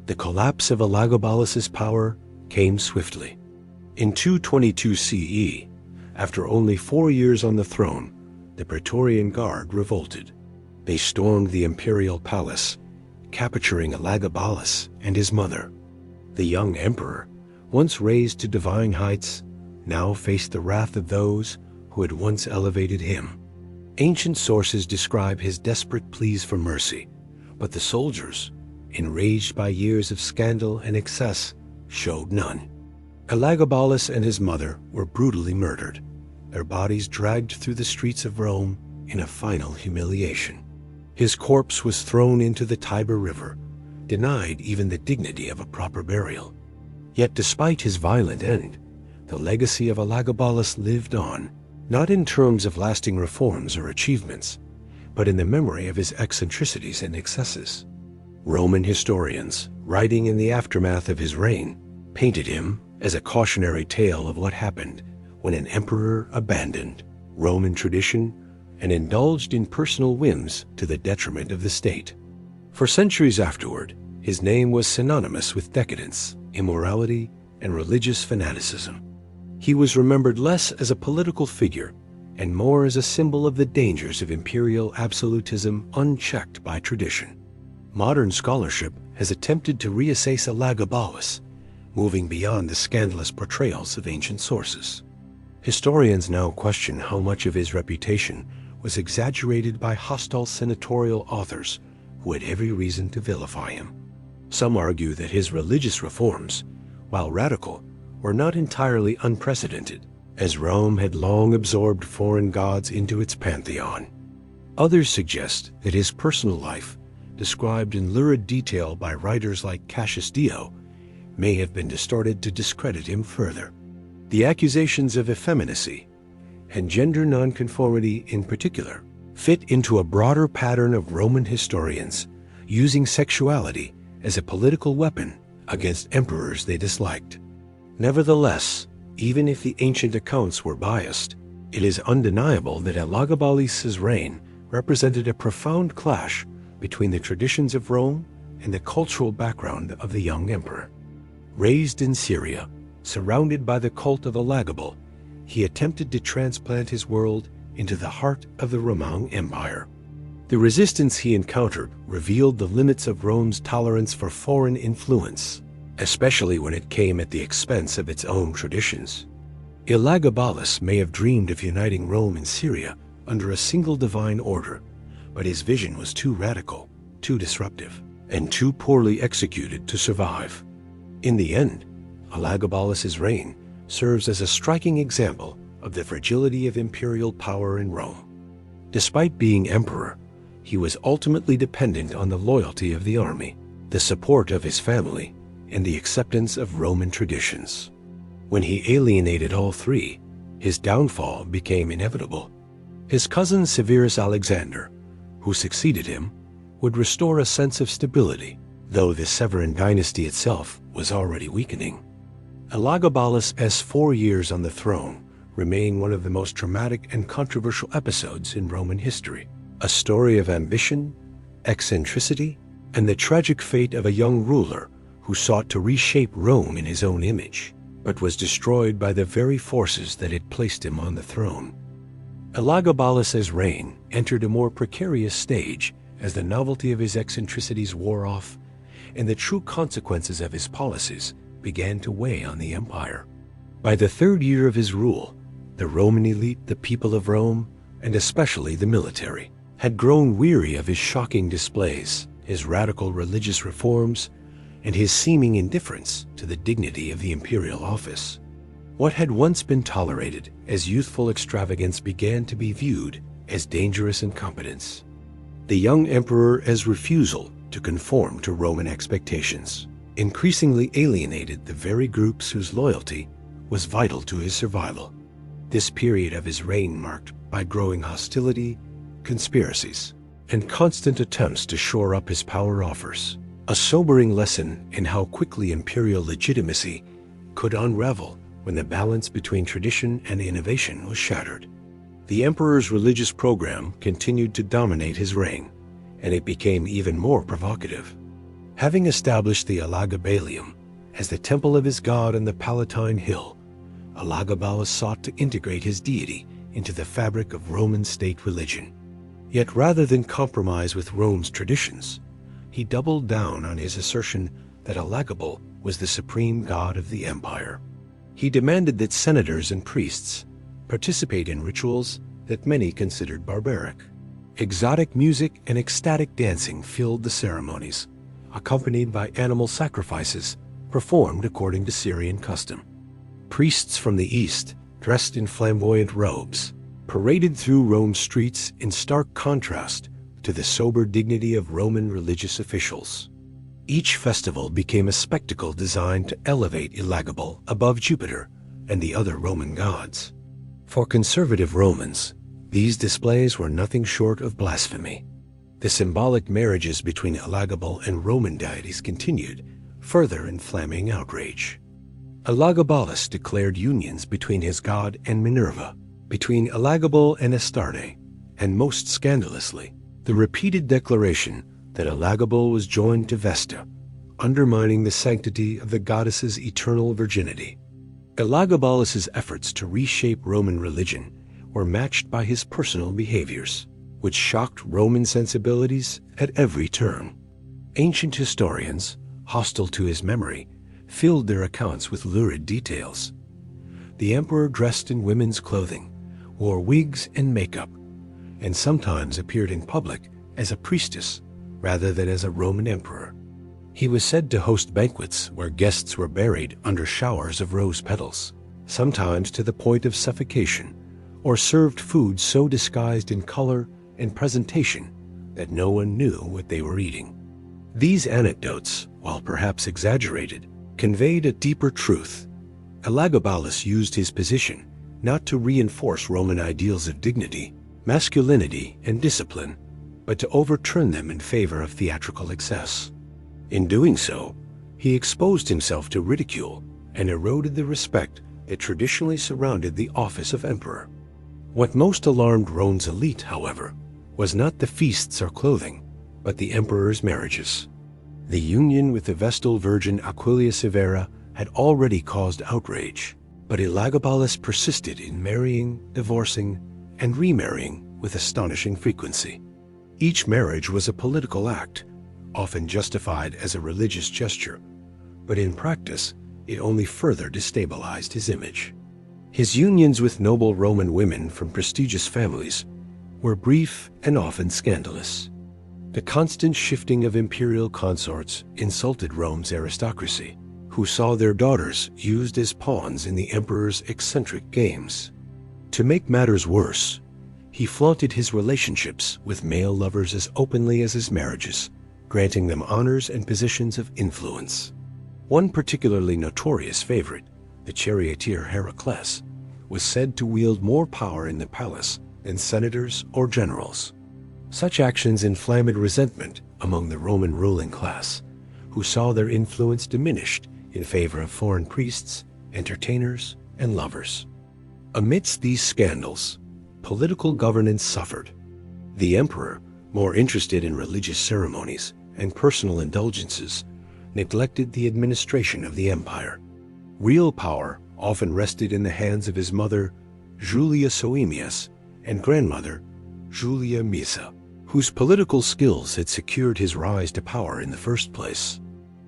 The collapse of Elagabalus's power came swiftly. In 222 CE, after only 4 years on the throne, the Praetorian Guard revolted. They stormed the imperial palace, capturing Elagabalus and his mother. The young emperor, once raised to divine heights, now faced the wrath of those who had once elevated him. Ancient sources describe his desperate pleas for mercy, but the soldiers, enraged by years of scandal and excess, showed none. Elagabalus and his mother were brutally murdered, their bodies dragged through the streets of Rome in a final humiliation. His corpse was thrown into the Tiber River, denied even the dignity of a proper burial. Yet despite his violent end, the legacy of Elagabalus lived on, not in terms of lasting reforms or achievements, but in the memory of his eccentricities and excesses. Roman historians, writing in the aftermath of his reign, painted him as a cautionary tale of what happened when an emperor abandoned Roman tradition and indulged in personal whims to the detriment of the state. For centuries afterward, his name was synonymous with decadence, immorality, and religious fanaticism. He was remembered less as a political figure and more as a symbol of the dangers of imperial absolutism unchecked by tradition. Modern scholarship has attempted to reassess Elagabalus, moving beyond the scandalous portrayals of ancient sources. Historians now question how much of his reputation was exaggerated by hostile senatorial authors who had every reason to vilify him. Some argue that his religious reforms, while radical, were not entirely unprecedented, as Rome had long absorbed foreign gods into its pantheon. Others suggest that his personal life, described in lurid detail by writers like Cassius Dio, may have been distorted to discredit him further. The accusations of effeminacy, and gender nonconformity in particular, fit into a broader pattern of Roman historians using sexuality as a political weapon against emperors they disliked. Nevertheless, even if the ancient accounts were biased, it is undeniable that Elagabalus's reign represented a profound clash between the traditions of Rome and the cultural background of the young emperor. Raised in Syria, surrounded by the cult of Elagabal, he attempted to transplant his world into the heart of the Roman Empire. The resistance he encountered revealed the limits of Rome's tolerance for foreign influence, especially when it came at the expense of its own traditions. Elagabalus may have dreamed of uniting Rome and Syria under a single divine order, but his vision was too radical, too disruptive, and too poorly executed to survive. In the end, Elagabalus's reign serves as a striking example of the fragility of imperial power in Rome. Despite being emperor, he was ultimately dependent on the loyalty of the army, the support of his family, and the acceptance of Roman traditions. When he alienated all three, his downfall became inevitable. His cousin Severus Alexander, who succeeded him, would restore a sense of stability, though the Severan dynasty itself was already weakening. Elagabalus' 4 years on the throne remain one of the most dramatic and controversial episodes in Roman history, a story of ambition, eccentricity, and the tragic fate of a young ruler who sought to reshape Rome in his own image, but was destroyed by the very forces that had placed him on the throne. Elagabalus' reign entered a more precarious stage as the novelty of his eccentricities wore off and the true consequences of his policies began to weigh on the empire. By the 3rd year of his rule, the Roman elite, the people of Rome, and especially the military, had grown weary of his shocking displays, his radical religious reforms, and his seeming indifference to the dignity of the imperial office. What had once been tolerated as youthful extravagance began to be viewed as dangerous incompetence. The young emperor's refusal to conform to Roman expectations increasingly alienated the very groups whose loyalty was vital to his survival. This period of his reign marked by growing hostility, conspiracies, and constant attempts to shore up his power offers a sobering lesson in how quickly imperial legitimacy could unravel when the balance between tradition and innovation was shattered. The emperor's religious program continued to dominate his reign, and it became even more provocative. Having established the Elagabalium as the temple of his god on the Palatine Hill, Elagabalus sought to integrate his deity into the fabric of Roman state religion. Yet rather than compromise with Rome's traditions, he doubled down on his assertion that Elagabal was the supreme god of the empire. He demanded that senators and priests participate in rituals that many considered barbaric. Exotic music and ecstatic dancing filled the ceremonies, accompanied by animal sacrifices performed according to Syrian custom. Priests from the east, dressed in flamboyant robes, paraded through Rome's streets in stark contrast to the sober dignity of Roman religious officials. Each festival became a spectacle designed to elevate Elagabalus above Jupiter and the other Roman gods. For conservative Romans, these displays were nothing short of blasphemy. The symbolic marriages between Elagabalus and Roman deities continued, further inflaming outrage. Elagabalus declared unions between his god and Minerva, between Elagabalus and Astarte, and most scandalously, the repeated declaration that Elagabalus was joined to Vesta, undermining the sanctity of the goddess's eternal virginity. Elagabalus's efforts to reshape Roman religion were matched by his personal behaviors, which shocked Roman sensibilities at every turn. Ancient historians, hostile to his memory, filled their accounts with lurid details. The emperor dressed in women's clothing, wore wigs and makeup, and sometimes appeared in public as a priestess rather than as a Roman emperor. He was said to host banquets where guests were buried under showers of rose petals, sometimes to the point of suffocation, or served food so disguised in color and presentation that no one knew what they were eating. These anecdotes, while perhaps exaggerated, conveyed a deeper truth. Elagabalus used his position not to reinforce Roman ideals of dignity, masculinity, and discipline, but to overturn them in favor of theatrical excess. In doing so, he exposed himself to ridicule and eroded the respect that traditionally surrounded the office of emperor. What most alarmed Rome's elite, however, was not the feasts or clothing, but the emperor's marriages. The union with the Vestal Virgin Aquilia Severa had already caused outrage, but Elagabalus persisted in marrying, divorcing, and remarrying with astonishing frequency. Each marriage was a political act, often justified as a religious gesture, but in practice it only further destabilized his image. His unions with noble Roman women from prestigious families were brief and often scandalous. The constant shifting of imperial consorts insulted Rome's aristocracy, who saw their daughters used as pawns in the emperor's eccentric games. To make matters worse, he flaunted his relationships with male lovers as openly as his marriages, granting them honors and positions of influence. One particularly notorious favorite, the charioteer Heracles, was said to wield more power in the palace than senators or generals. Such actions inflamed resentment among the Roman ruling class, who saw their influence diminished in favor of foreign priests, entertainers, and lovers. Amidst these scandals, political governance suffered. The emperor, more interested in religious ceremonies and personal indulgences, neglected the administration of the empire. Real power often rested in the hands of his mother, Julia Maesa, and grandmother, Julia Maesa, whose political skills had secured his rise to power in the first place.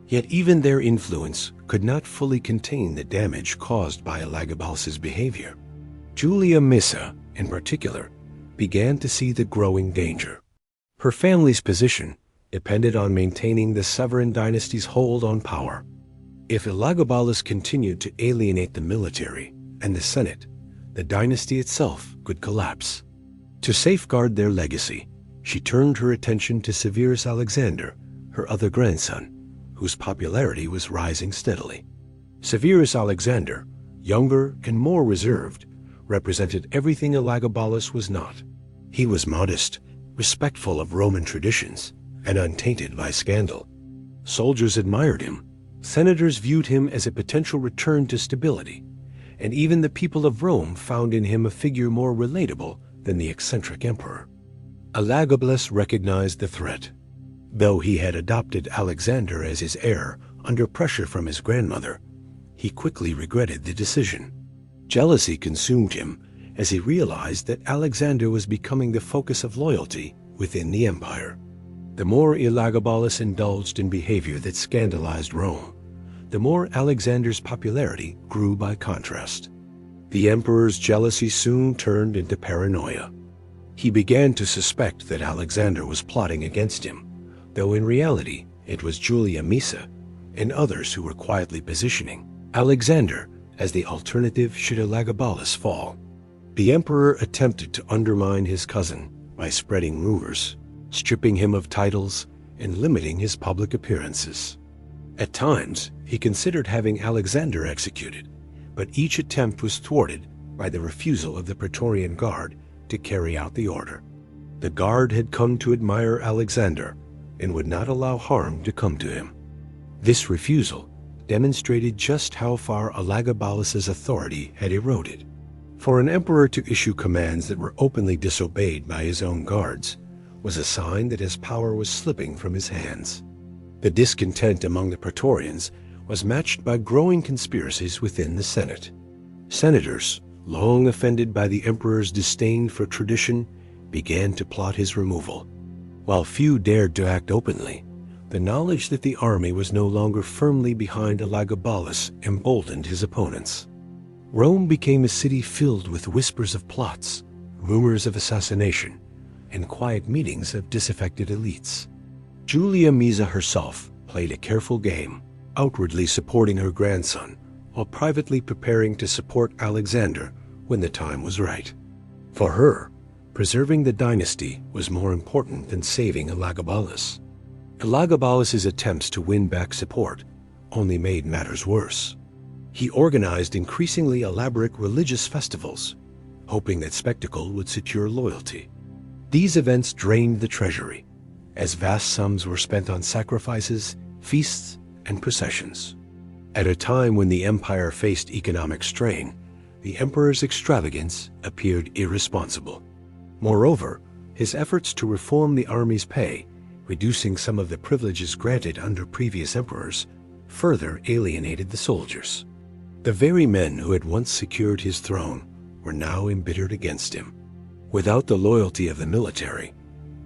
Yet even their influence could not fully contain the damage caused by Elagabalus's behavior. Julia Maesa, in particular, began to see the growing danger. Her family's position depended on maintaining the Severan dynasty's hold on power. If Elagabalus continued to alienate the military and the Senate, the dynasty itself could collapse. To safeguard their legacy, she turned her attention to Severus Alexander, her other grandson, whose popularity was rising steadily. Severus Alexander, younger and more reserved, represented everything Elagabalus was not. He was modest, respectful of Roman traditions, and untainted by scandal. Soldiers admired him, senators viewed him as a potential return to stability, and even the people of Rome found in him a figure more relatable than the eccentric emperor. Elagabalus recognized the threat. Though he had adopted Alexander as his heir under pressure from his grandmother, he quickly regretted the decision. Jealousy consumed him as he realized that Alexander was becoming the focus of loyalty within the empire. The more Elagabalus indulged in behavior that scandalized Rome, the more Alexander's popularity grew by contrast. The emperor's jealousy soon turned into paranoia. He began to suspect that Alexander was plotting against him, though in reality it was Julia Maesa and others who were quietly positioning Alexander as the alternative should Elagabalus fall. The emperor attempted to undermine his cousin by spreading rumors, stripping him of titles, and limiting his public appearances. At times, he considered having Alexander executed, but each attempt was thwarted by the refusal of the Praetorian Guard to carry out the order. The Guard had come to admire Alexander and would not allow harm to come to him. This refusal demonstrated just how far Elagabalus's authority had eroded. For an emperor to issue commands that were openly disobeyed by his own guards was a sign that his power was slipping from his hands. The discontent among the Praetorians was matched by growing conspiracies within the Senate. Senators, long offended by the emperor's disdain for tradition, began to plot his removal. While few dared to act openly, the knowledge that the army was no longer firmly behind Elagabalus emboldened his opponents. Rome became a city filled with whispers of plots, rumors of assassination, and quiet meetings of disaffected elites. Julia Maesa herself played a careful game, outwardly supporting her grandson, while privately preparing to support Alexander when the time was right. For her, preserving the dynasty was more important than saving Elagabalus. Elagabalus's attempts to win back support only made matters worse. He organized increasingly elaborate religious festivals, hoping that spectacle would secure loyalty. These events drained the treasury, as vast sums were spent on sacrifices, feasts, and processions. At a time when the empire faced economic strain, the emperor's extravagance appeared irresponsible. Moreover, his efforts to reform the army's pay, reducing some of the privileges granted under previous emperors, further alienated the soldiers. The very men who had once secured his throne were now embittered against him. Without the loyalty of the military,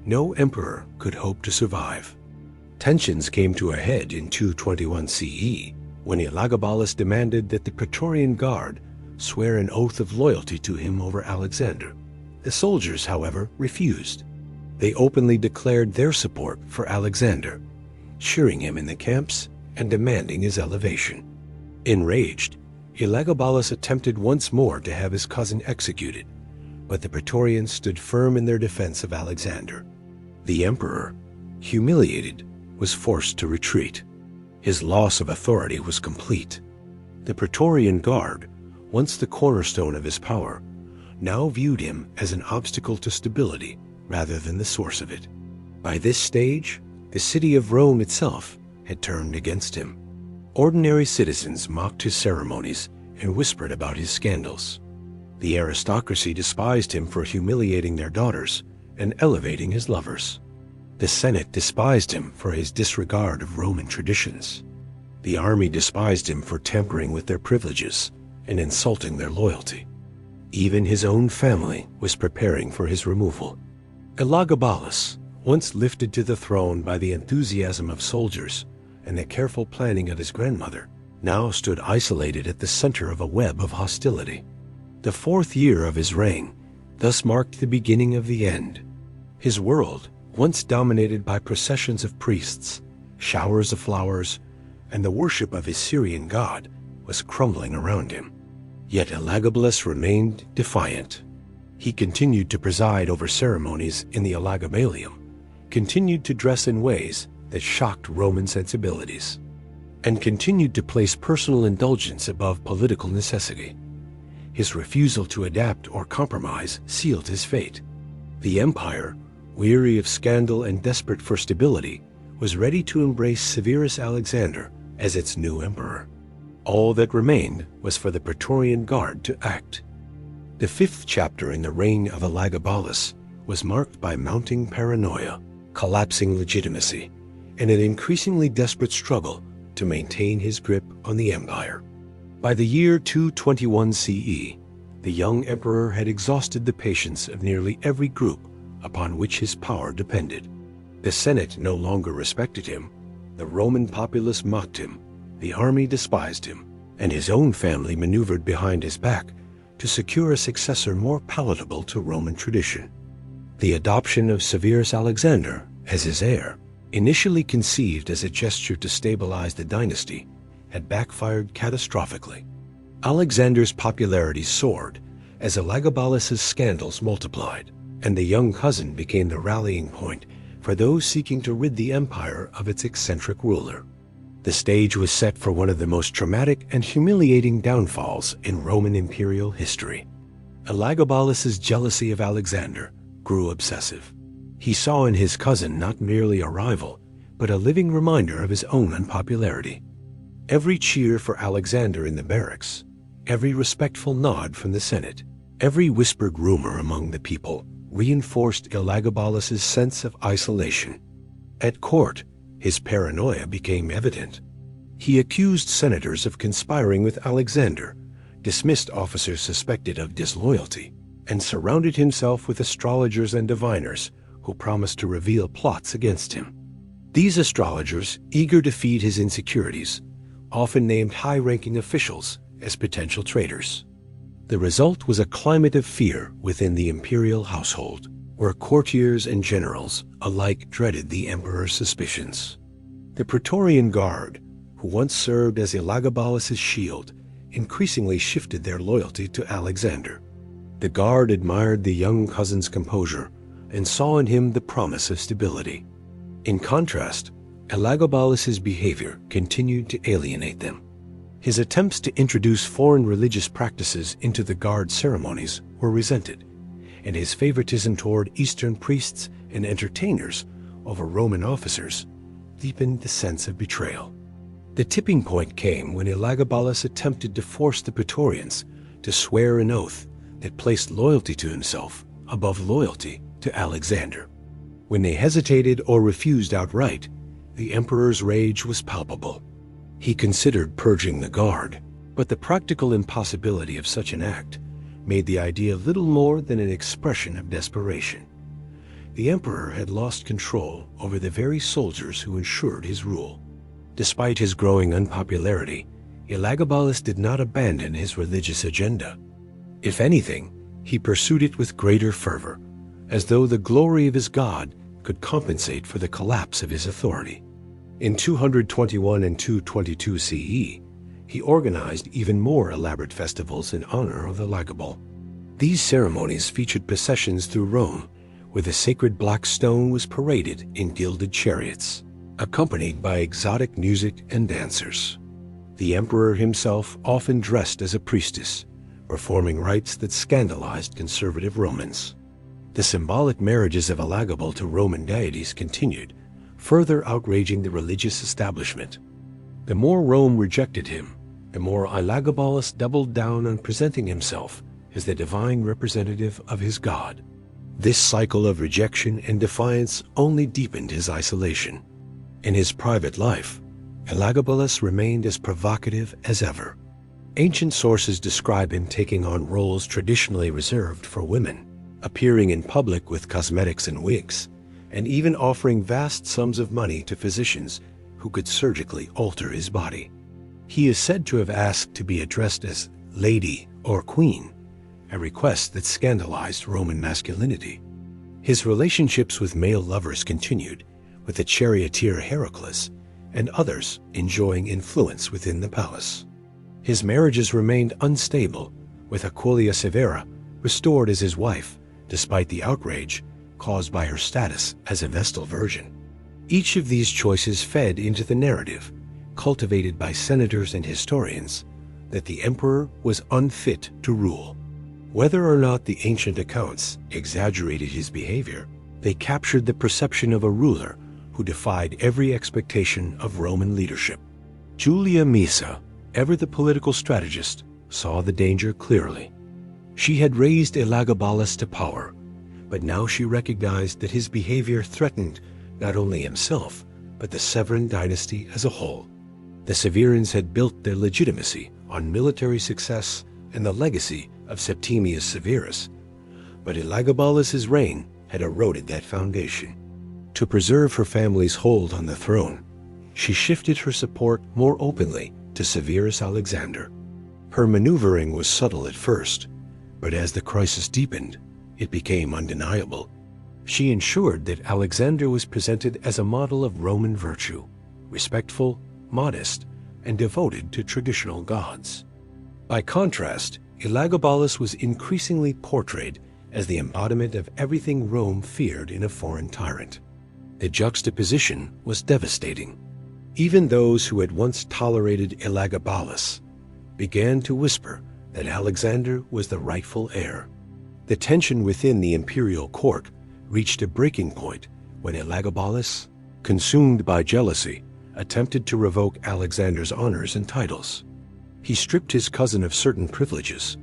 no emperor could hope to survive. Tensions came to a head in 221 CE when Elagabalus demanded that the Praetorian Guard swear an oath of loyalty to him over Alexander. The soldiers, however, refused. They openly declared their support for Alexander, cheering him in the camps and demanding his elevation. Enraged, Elagabalus attempted once more to have his cousin executed, but the Praetorians stood firm in their defense of Alexander. The emperor, humiliated, was forced to retreat. His loss of authority was complete. The Praetorian Guard, once the cornerstone of his power, now viewed him as an obstacle to stability rather than the source of it. By this stage, the city of Rome itself had turned against him. Ordinary citizens mocked his ceremonies and whispered about his scandals. The aristocracy despised him for humiliating their daughters and elevating his lovers. The Senate despised him for his disregard of Roman traditions. The army despised him for tampering with their privileges and insulting their loyalty. Even his own family was preparing for his removal. Elagabalus, once lifted to the throne by the enthusiasm of soldiers and the careful planning of his grandmother, now stood isolated at the center of a web of hostility. The 4th year of his reign thus marked the beginning of the end. His world, once dominated by processions of priests, showers of flowers, and the worship of his Syrian god, was crumbling around him. Yet Elagabalus remained defiant. He continued to preside over ceremonies in the Elagabalium, continued to dress in ways that shocked Roman sensibilities, and continued to place personal indulgence above political necessity. His refusal to adapt or compromise sealed his fate. The empire, weary of scandal and desperate for stability, was ready to embrace Severus Alexander as its new emperor. All that remained was for the Praetorian Guard to act. The 5th chapter in the reign of Elagabalus was marked by mounting paranoia, collapsing legitimacy, and an increasingly desperate struggle to maintain his grip on the empire. By the year 221 CE, the young emperor had exhausted the patience of nearly every group upon which his power depended. The Senate no longer respected him, the Roman populace mocked him, the army despised him, and his own family maneuvered behind his back to secure a successor more palatable to Roman tradition. The adoption of Severus Alexander as his heir, initially conceived as a gesture to stabilize the dynasty, had backfired catastrophically. Alexander's popularity soared as Elagabalus's scandals multiplied, and the young cousin became the rallying point for those seeking to rid the empire of its eccentric ruler. The stage was set for one of the most traumatic and humiliating downfalls in Roman imperial history. Elagabalus's jealousy of Alexander grew obsessive. He saw in his cousin not merely a rival, but a living reminder of his own unpopularity. Every cheer for Alexander in the barracks, every respectful nod from the Senate, every whispered rumor among the people reinforced Elagabalus's sense of isolation. At court, his paranoia became evident. He accused senators of conspiring with Alexander, dismissed officers suspected of disloyalty, and surrounded himself with astrologers and diviners who promised to reveal plots against him. These astrologers, eager to feed his insecurities, often named high-ranking officials as potential traitors. The result was a climate of fear within the imperial household, where courtiers and generals alike dreaded the emperor's suspicions. The Praetorian Guard, who once served as Elagabalus's shield, increasingly shifted their loyalty to Alexander. The Guard admired the young cousin's composure and saw in him the promise of stability. In contrast, Elagabalus's behavior continued to alienate them. His attempts to introduce foreign religious practices into the Guard ceremonies were resented, and his favoritism toward Eastern priests and entertainers over Roman officers deepened the sense of betrayal. The tipping point came when Elagabalus attempted to force the Praetorians to swear an oath that placed loyalty to himself above loyalty to Alexander. When they hesitated or refused outright, the emperor's rage was palpable. He considered purging the Guard, but the practical impossibility of such an act made the idea little more than an expression of desperation. The emperor had lost control over the very soldiers who ensured his rule. Despite his growing unpopularity, Elagabalus did not abandon his religious agenda. If anything, he pursued it with greater fervor, as though the glory of his god could compensate for the collapse of his authority. In 221 and 222 CE, he organized even more elaborate festivals in honor of Elagabal. These ceremonies featured processions through Rome, where the sacred black stone was paraded in gilded chariots, accompanied by exotic music and dancers. The emperor himself often dressed as a priestess, performing rites that scandalized conservative Romans. The symbolic marriages of Elagabal to Roman deities continued, further outraging the religious establishment. The more Rome rejected him, the more Elagabalus doubled down on presenting himself as the divine representative of his god. This cycle of rejection and defiance only deepened his isolation. In his private life, Elagabalus remained as provocative as ever. Ancient sources describe him taking on roles traditionally reserved for women, appearing in public with cosmetics and wigs, and even offering vast sums of money to physicians who could surgically alter his body. He is said to have asked to be addressed as lady or queen, a request that scandalized Roman masculinity. His relationships with male lovers continued, with the charioteer Heracles and others enjoying influence within the palace. His marriages remained unstable, with Aquilia Severa restored as his wife, despite the outrage caused by her status as a Vestal Virgin. Each of these choices fed into the narrative, cultivated by senators and historians, that the emperor was unfit to rule. Whether or not the ancient accounts exaggerated his behavior, they captured the perception of a ruler who defied every expectation of Roman leadership. Julia Maesa, ever the political strategist, saw the danger clearly. She had raised Elagabalus to power, but now she recognized that his behavior threatened not only himself, but the Severan dynasty as a whole. The Severans had built their legitimacy on military success and the legacy of Septimius Severus, but Elagabalus's reign had eroded that foundation. To preserve her family's hold on the throne, she shifted her support more openly to Severus Alexander. Her maneuvering was subtle at first, but as the crisis deepened, it became undeniable. She ensured that Alexander was presented as a model of Roman virtue, respectful, modest, and devoted to traditional gods. By contrast, Elagabalus was increasingly portrayed as the embodiment of everything Rome feared in a foreign tyrant. The juxtaposition was devastating. Even those who had once tolerated Elagabalus began to whisper that Alexander was the rightful heir. The tension within the imperial court reached a breaking point when Elagabalus, consumed by jealousy, attempted to revoke Alexander's honors and titles. He stripped his cousin of certain privileges,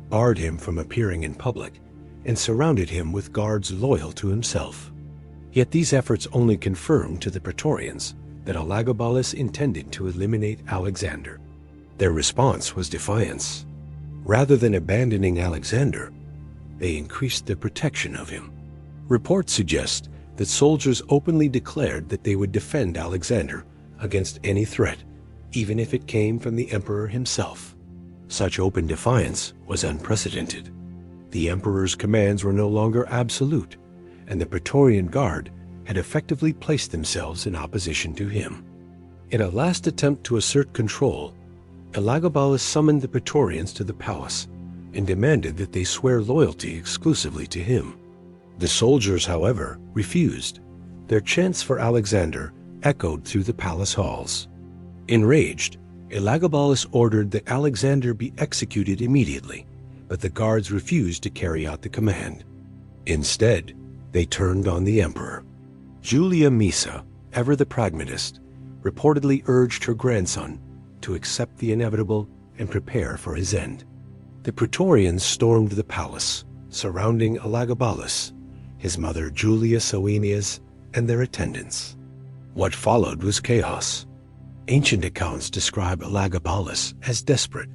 barred him from appearing in public, and surrounded him with guards loyal to himself. Yet these efforts only confirmed to the Praetorians that Elagabalus intended to eliminate Alexander. Their response was defiance. Rather than abandoning Alexander, they increased the protection of him. Reports suggest that soldiers openly declared that they would defend Alexander against any threat, even if it came from the emperor himself. Such open defiance was unprecedented. The emperor's commands were no longer absolute, and the Praetorian Guard had effectively placed themselves in opposition to him. In a last attempt to assert control, Elagabalus summoned the Praetorians to the palace and demanded that they swear loyalty exclusively to him. The soldiers, however, refused. Their chants for Alexander echoed through the palace halls. Enraged, Elagabalus ordered that Alexander be executed immediately, but the guards refused to carry out the command. Instead, they turned on the emperor. Julia Maesa, ever the pragmatist, reportedly urged her grandson to accept the inevitable and prepare for his end. The Praetorians stormed the palace, surrounding Elagabalus, his mother Julia Maesa, and their attendants. What followed was chaos. Ancient accounts describe Elagabalus as desperate,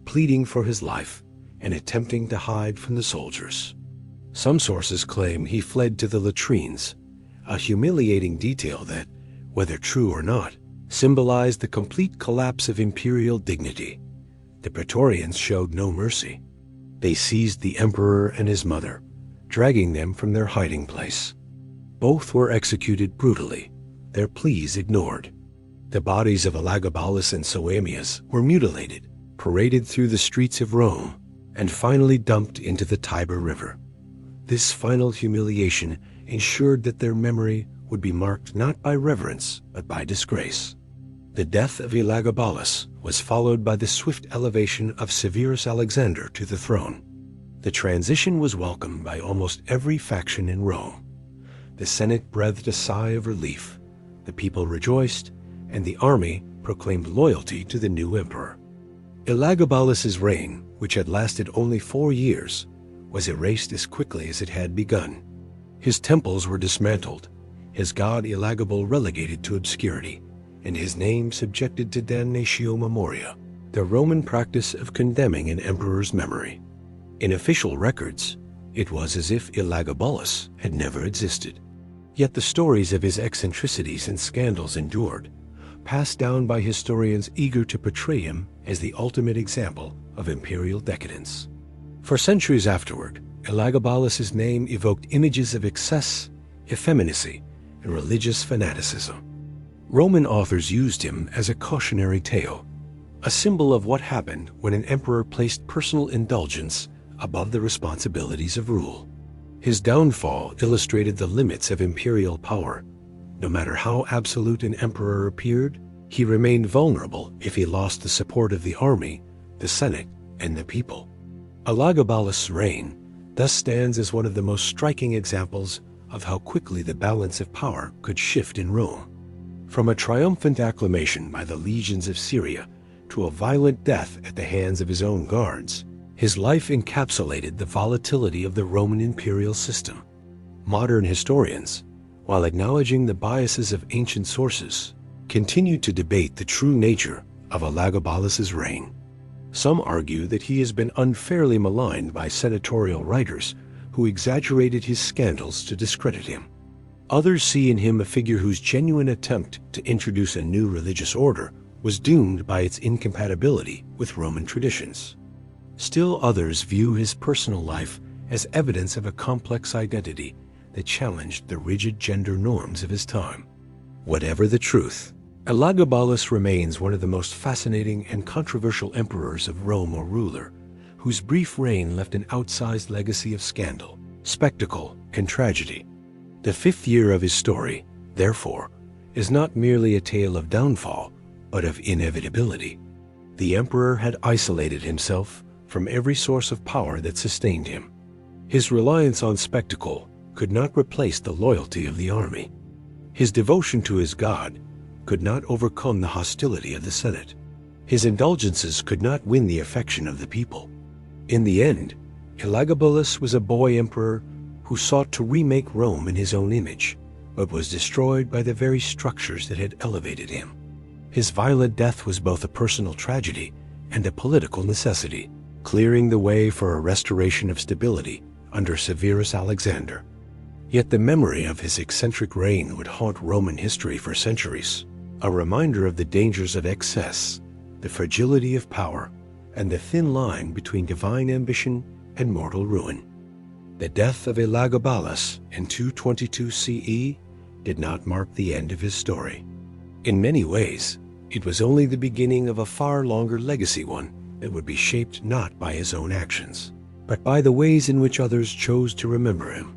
pleading for his life and attempting to hide from the soldiers. Some sources claim he fled to the latrines, a humiliating detail that, whether true or not, symbolized the complete collapse of imperial dignity. The Praetorians showed no mercy. They seized the emperor and his mother, dragging them from their hiding place. Both were executed brutally, their pleas ignored. The bodies of Elagabalus and Soaemias were mutilated, paraded through the streets of Rome, and finally dumped into the Tiber River. This final humiliation ensured that their memory would be marked not by reverence, but by disgrace. The death of Elagabalus was followed by the swift elevation of Severus Alexander to the throne. The transition was welcomed by almost every faction in Rome. The Senate breathed a sigh of relief, the people rejoiced, and the army proclaimed loyalty to the new emperor. Elagabalus's reign, which had lasted only 4 years, was erased as quickly as it had begun. His temples were dismantled, his god Elagabal relegated to obscurity, and his name subjected to damnatio memoria, the Roman practice of condemning an emperor's memory. In official records, it was as if Elagabalus had never existed. Yet the stories of his eccentricities and scandals endured, passed down by historians eager to portray him as the ultimate example of imperial decadence. For centuries afterward, Elagabalus's name evoked images of excess, effeminacy, and religious fanaticism. Roman authors used him as a cautionary tale, a symbol of what happened when an emperor placed personal indulgence above the responsibilities of rule. His downfall illustrated the limits of imperial power. No matter how absolute an emperor appeared, he remained vulnerable if he lost the support of the army, the Senate, and the people. Elagabalus' reign thus stands as one of the most striking examples of how quickly the balance of power could shift in Rome. From a triumphant acclamation by the legions of Syria to a violent death at the hands of his own guards, his life encapsulated the volatility of the Roman imperial system. Modern historians, while acknowledging the biases of ancient sources, continue to debate the true nature of Elagabalus's reign. Some argue that he has been unfairly maligned by senatorial writers who exaggerated his scandals to discredit him. Others see in him a figure whose genuine attempt to introduce a new religious order was doomed by its incompatibility with Roman traditions. Still others view his personal life as evidence of a complex identity that challenged the rigid gender norms of his time. Whatever the truth, Elagabalus remains one of the most fascinating and controversial emperors of Rome or ruler, whose brief reign left an outsized legacy of scandal, spectacle, and tragedy. The 5th year of his story, therefore, is not merely a tale of downfall, but of inevitability. The emperor had isolated himself from every source of power that sustained him. His reliance on spectacle could not replace the loyalty of the army. His devotion to his god could not overcome the hostility of the Senate. His indulgences could not win the affection of the people. In the end, Elagabalus was a boy emperor who sought to remake Rome in his own image, but was destroyed by the very structures that had elevated him. His violent death was both a personal tragedy and a political necessity, clearing the way for a restoration of stability under Severus Alexander. Yet the memory of his eccentric reign would haunt Roman history for centuries, a reminder of the dangers of excess, the fragility of power, and the thin line between divine ambition and mortal ruin. The death of Elagabalus in 222 CE did not mark the end of his story. In many ways, it was only the beginning of a far longer legacy, one that would be shaped not by his own actions, but by the ways in which others chose to remember him.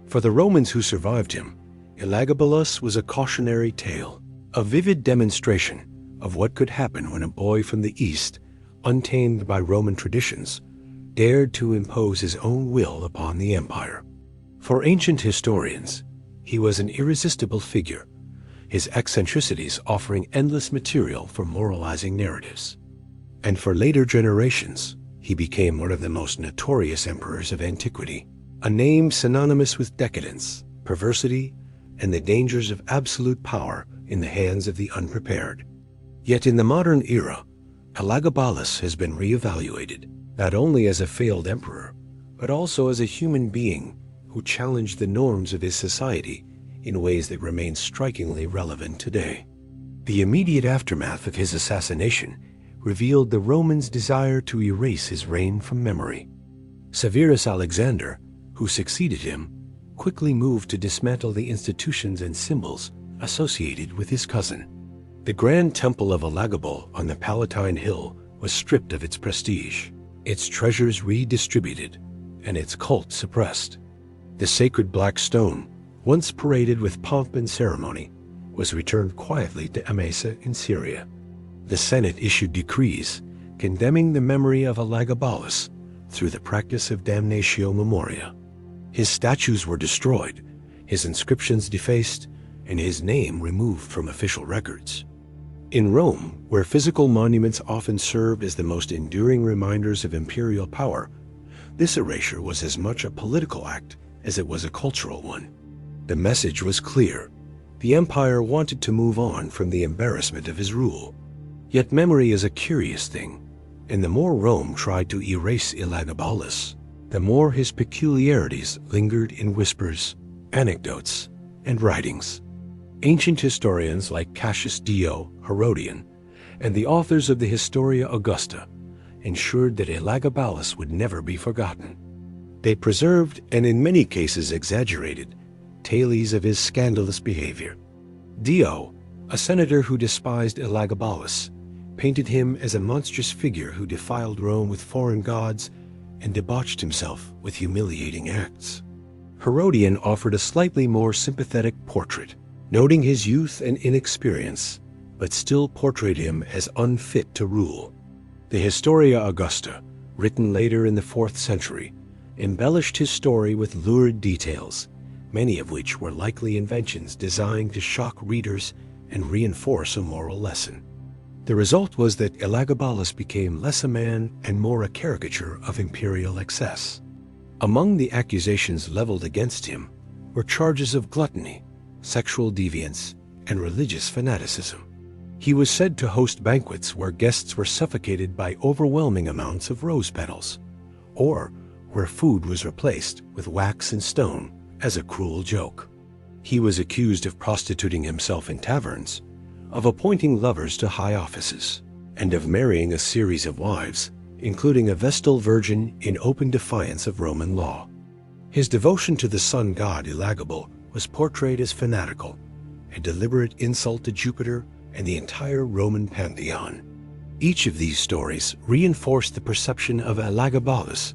For the Romans who survived him, Elagabalus was a cautionary tale, a vivid demonstration of what could happen when a boy from the East, untamed by Roman traditions, dared to impose his own will upon the empire. For ancient historians, he was an irresistible figure, his eccentricities offering endless material for moralizing narratives. And for later generations, he became one of the most notorious emperors of antiquity, a name synonymous with decadence, perversity, and the dangers of absolute power in the hands of the unprepared. Yet in the modern era, Elagabalus has been reevaluated, not only as a failed emperor, but also as a human being who challenged the norms of his society in ways that remain strikingly relevant today. The immediate aftermath of his assassination revealed the Romans' desire to erase his reign from memory. Severus Alexander, who succeeded him, quickly moved to dismantle the institutions and symbols associated with his cousin. The grand temple of Elagabal on the Palatine Hill was stripped of its prestige, its treasures redistributed, and its cult suppressed. The sacred black stone, once paraded with pomp and ceremony, was returned quietly to Maesa in Syria. The Senate issued decrees condemning the memory of Elagabalus through the practice of damnatio memoria. His statues were destroyed, his inscriptions defaced, and his name removed from official records. In Rome, where physical monuments often served as the most enduring reminders of imperial power, this erasure was as much a political act as it was a cultural one. The message was clear. The empire wanted to move on from the embarrassment of his rule. Yet memory is a curious thing, and the more Rome tried to erase Elagabalus, the more his peculiarities lingered in whispers, anecdotes, and writings. Ancient historians like Cassius Dio, Herodian, and the authors of the Historia Augusta ensured that Elagabalus would never be forgotten. They preserved, and in many cases exaggerated, tales of his scandalous behavior. Dio, a senator who despised Elagabalus, painted him as a monstrous figure who defiled Rome with foreign gods and debauched himself with humiliating acts. Herodian offered a slightly more sympathetic portrait, noting his youth and inexperience, but still portrayed him as unfit to rule. The Historia Augusta, written later in the 4th century, embellished his story with lurid details, many of which were likely inventions designed to shock readers and reinforce a moral lesson. The result was that Elagabalus became less a man and more a caricature of imperial excess. Among the accusations leveled against him were charges of gluttony, sexual deviance, and religious fanaticism. He was said to host banquets where guests were suffocated by overwhelming amounts of rose petals, or where food was replaced with wax and stone as a cruel joke. He was accused of prostituting himself in taverns, of appointing lovers to high offices, and of marrying a series of wives, including a Vestal Virgin in open defiance of Roman law. His devotion to the sun god Elagabal was portrayed as fanatical, a deliberate insult to Jupiter and the entire Roman pantheon. Each of these stories reinforced the perception of Elagabalus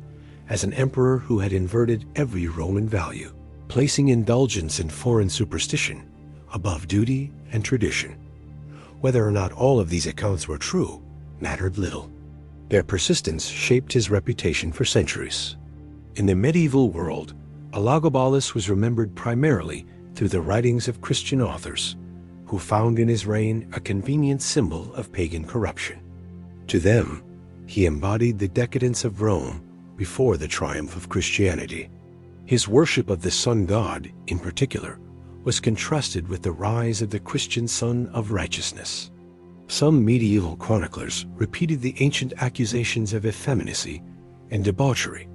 as an emperor who had inverted every Roman value, placing indulgence in foreign superstition above duty and tradition. Whether or not all of these accounts were true mattered little. Their persistence shaped his reputation for centuries. In the medieval world, Elagabalus was remembered primarily through the writings of Christian authors, who found in his reign a convenient symbol of pagan corruption. To them, he embodied the decadence of Rome before the triumph of Christianity. His worship of the sun god, in particular, was contrasted with the rise of the Christian Son of Righteousness. Some medieval chroniclers repeated the ancient accusations of effeminacy and debauchery,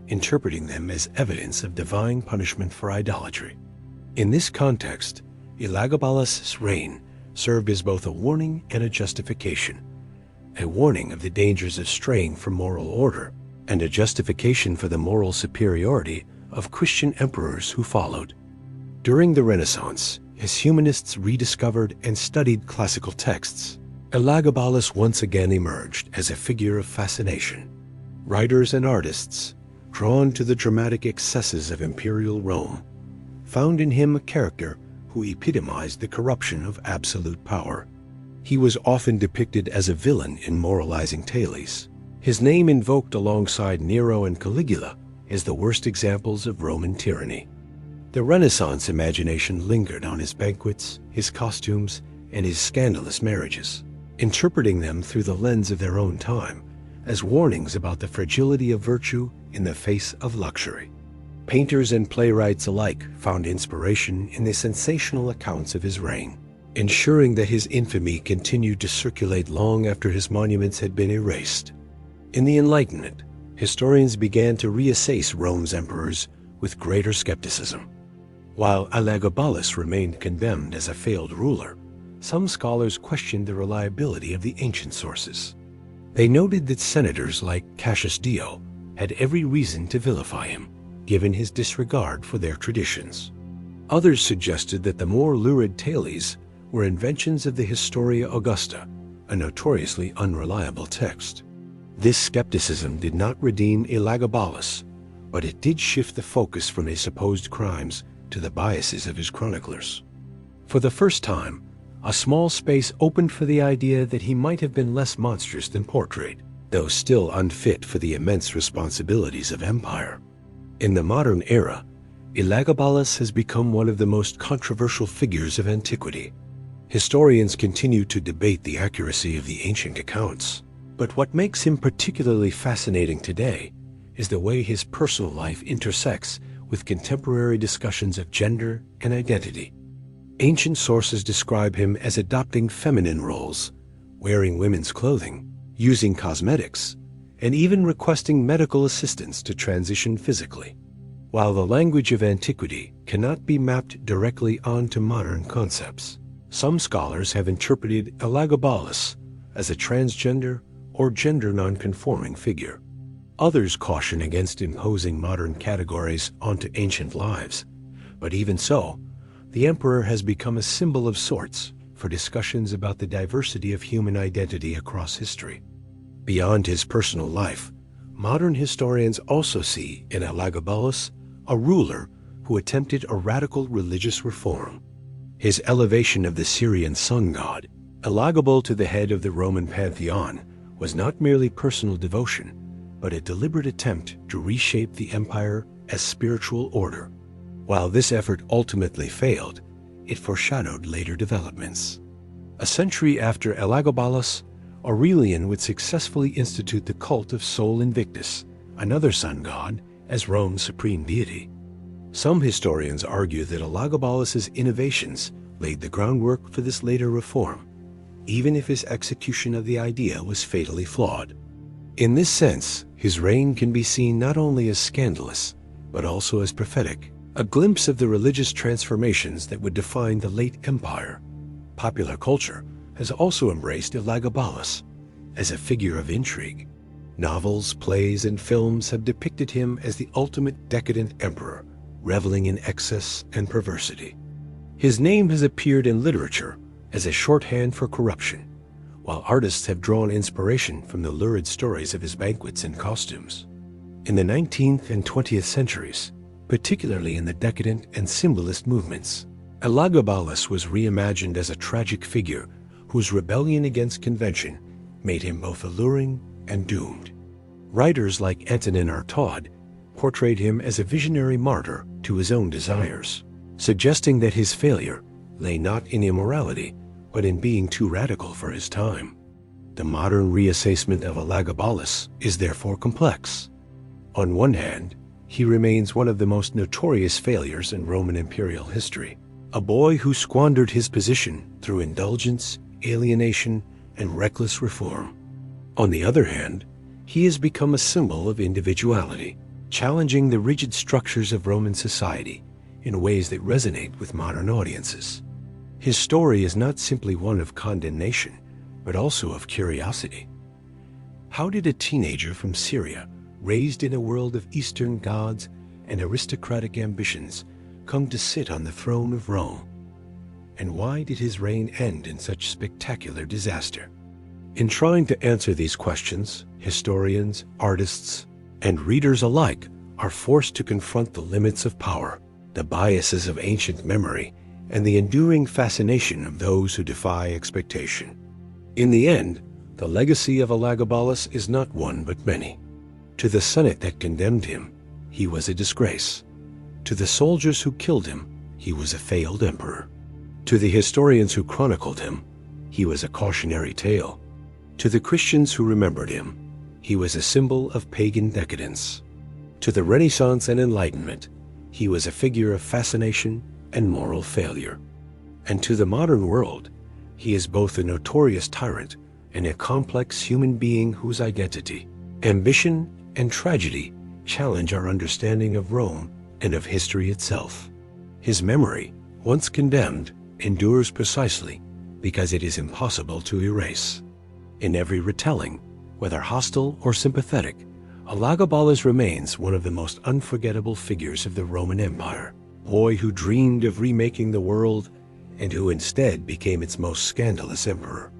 interpreting them as evidence of divine punishment for idolatry. In this context, Elagabalus' reign served as both a warning and a justification, a warning of the dangers of straying from moral order, and a justification for the moral superiority of Christian emperors who followed. During the Renaissance, as humanists rediscovered and studied classical texts, Elagabalus once again emerged as a figure of fascination. Writers and artists, drawn to the dramatic excesses of imperial Rome, found in him a character who epitomized the corruption of absolute power. He was often depicted as a villain in moralizing tales. His name invoked alongside Nero and Caligula as the worst examples of Roman tyranny. The Renaissance imagination lingered on his banquets, his costumes, and his scandalous marriages, interpreting them through the lens of their own time as warnings about the fragility of virtue in the face of luxury. Painters and playwrights alike found inspiration in the sensational accounts of his reign, ensuring that his infamy continued to circulate long after his monuments had been erased. In the Enlightenment, historians began to reassess Rome's emperors with greater skepticism. While Elagabalus remained condemned as a failed ruler, some scholars questioned the reliability of the ancient sources. They noted that senators like Cassius Dio had every reason to vilify him, given his disregard for their traditions. Others suggested that the more lurid tales were inventions of the Historia Augusta, a notoriously unreliable text. This skepticism did not redeem Elagabalus, but it did shift the focus from his supposed crimes to the biases of his chroniclers. For the first time, a small space opened for the idea that he might have been less monstrous than portrayed, though still unfit for the immense responsibilities of empire. In the modern era, Elagabalus has become one of the most controversial figures of antiquity. Historians continue to debate the accuracy of the ancient accounts, but what makes him particularly fascinating today is the way his personal life intersects with contemporary discussions of gender and identity. Ancient sources describe him as adopting feminine roles, wearing women's clothing, using cosmetics, and even requesting medical assistance to transition physically. While the language of antiquity cannot be mapped directly onto modern concepts, some scholars have interpreted Elagabalus as a transgender or gender non-conforming figure. Others caution against imposing modern categories onto ancient lives, but even so, the emperor has become a symbol of sorts for discussions about the diversity of human identity across history. Beyond his personal life, modern historians also see in Elagabalus a ruler who attempted a radical religious reform. His elevation of the Syrian sun god, Elagabal to the head of the Roman pantheon, was not merely personal devotion, but a deliberate attempt to reshape the empire as spiritual order. While this effort ultimately failed, it foreshadowed later developments. A century after Elagabalus, Aurelian would successfully institute the cult of Sol Invictus, another sun god, as Rome's supreme deity. Some historians argue that Elagabalus's innovations laid the groundwork for this later reform, even if his execution of the idea was fatally flawed. In this sense, his reign can be seen not only as scandalous, but also as prophetic, a glimpse of the religious transformations that would define the late empire. Popular culture has also embraced Elagabalus as a figure of intrigue. Novels, plays, and films have depicted him as the ultimate decadent emperor, reveling in excess and perversity. His name has appeared in literature as a shorthand for corruption, while artists have drawn inspiration from the lurid stories of his banquets and costumes. In the 19th and 20th centuries, particularly in the decadent and symbolist movements, Elagabalus was reimagined as a tragic figure whose rebellion against convention made him both alluring and doomed. Writers like Antonin Artaud portrayed him as a visionary martyr to his own desires, suggesting that his failure lay not in immorality, but in being too radical for his time. The modern reassessment of Elagabalus is therefore complex. On one hand, he remains one of the most notorious failures in Roman imperial history, a boy who squandered his position through indulgence, alienation, and reckless reform. On the other hand, he has become a symbol of individuality, challenging the rigid structures of Roman society in ways that resonate with modern audiences. His story is not simply one of condemnation, but also of curiosity. How did a teenager from Syria, raised in a world of Eastern gods and aristocratic ambitions, come to sit on the throne of Rome? And why did his reign end in such spectacular disaster? In trying to answer these questions, historians, artists, and readers alike are forced to confront the limits of power, the biases of ancient memory, and the enduring fascination of those who defy expectation. In the end, the legacy of Elagabalus is not one but many. To the Senate that condemned him, he was a disgrace. To the soldiers who killed him, he was a failed emperor. To the historians who chronicled him, he was a cautionary tale. To the Christians who remembered him, he was a symbol of pagan decadence. To the Renaissance and Enlightenment, he was a figure of fascination and moral failure. And to the modern world, he is both a notorious tyrant and a complex human being whose identity, ambition, and tragedy challenge our understanding of Rome and of history itself. His memory, once condemned, endures precisely because it is impossible to erase. In every retelling, whether hostile or sympathetic, Elagabalus remains one of the most unforgettable figures of the Roman Empire, a boy who dreamed of remaking the world and who instead became its most scandalous emperor.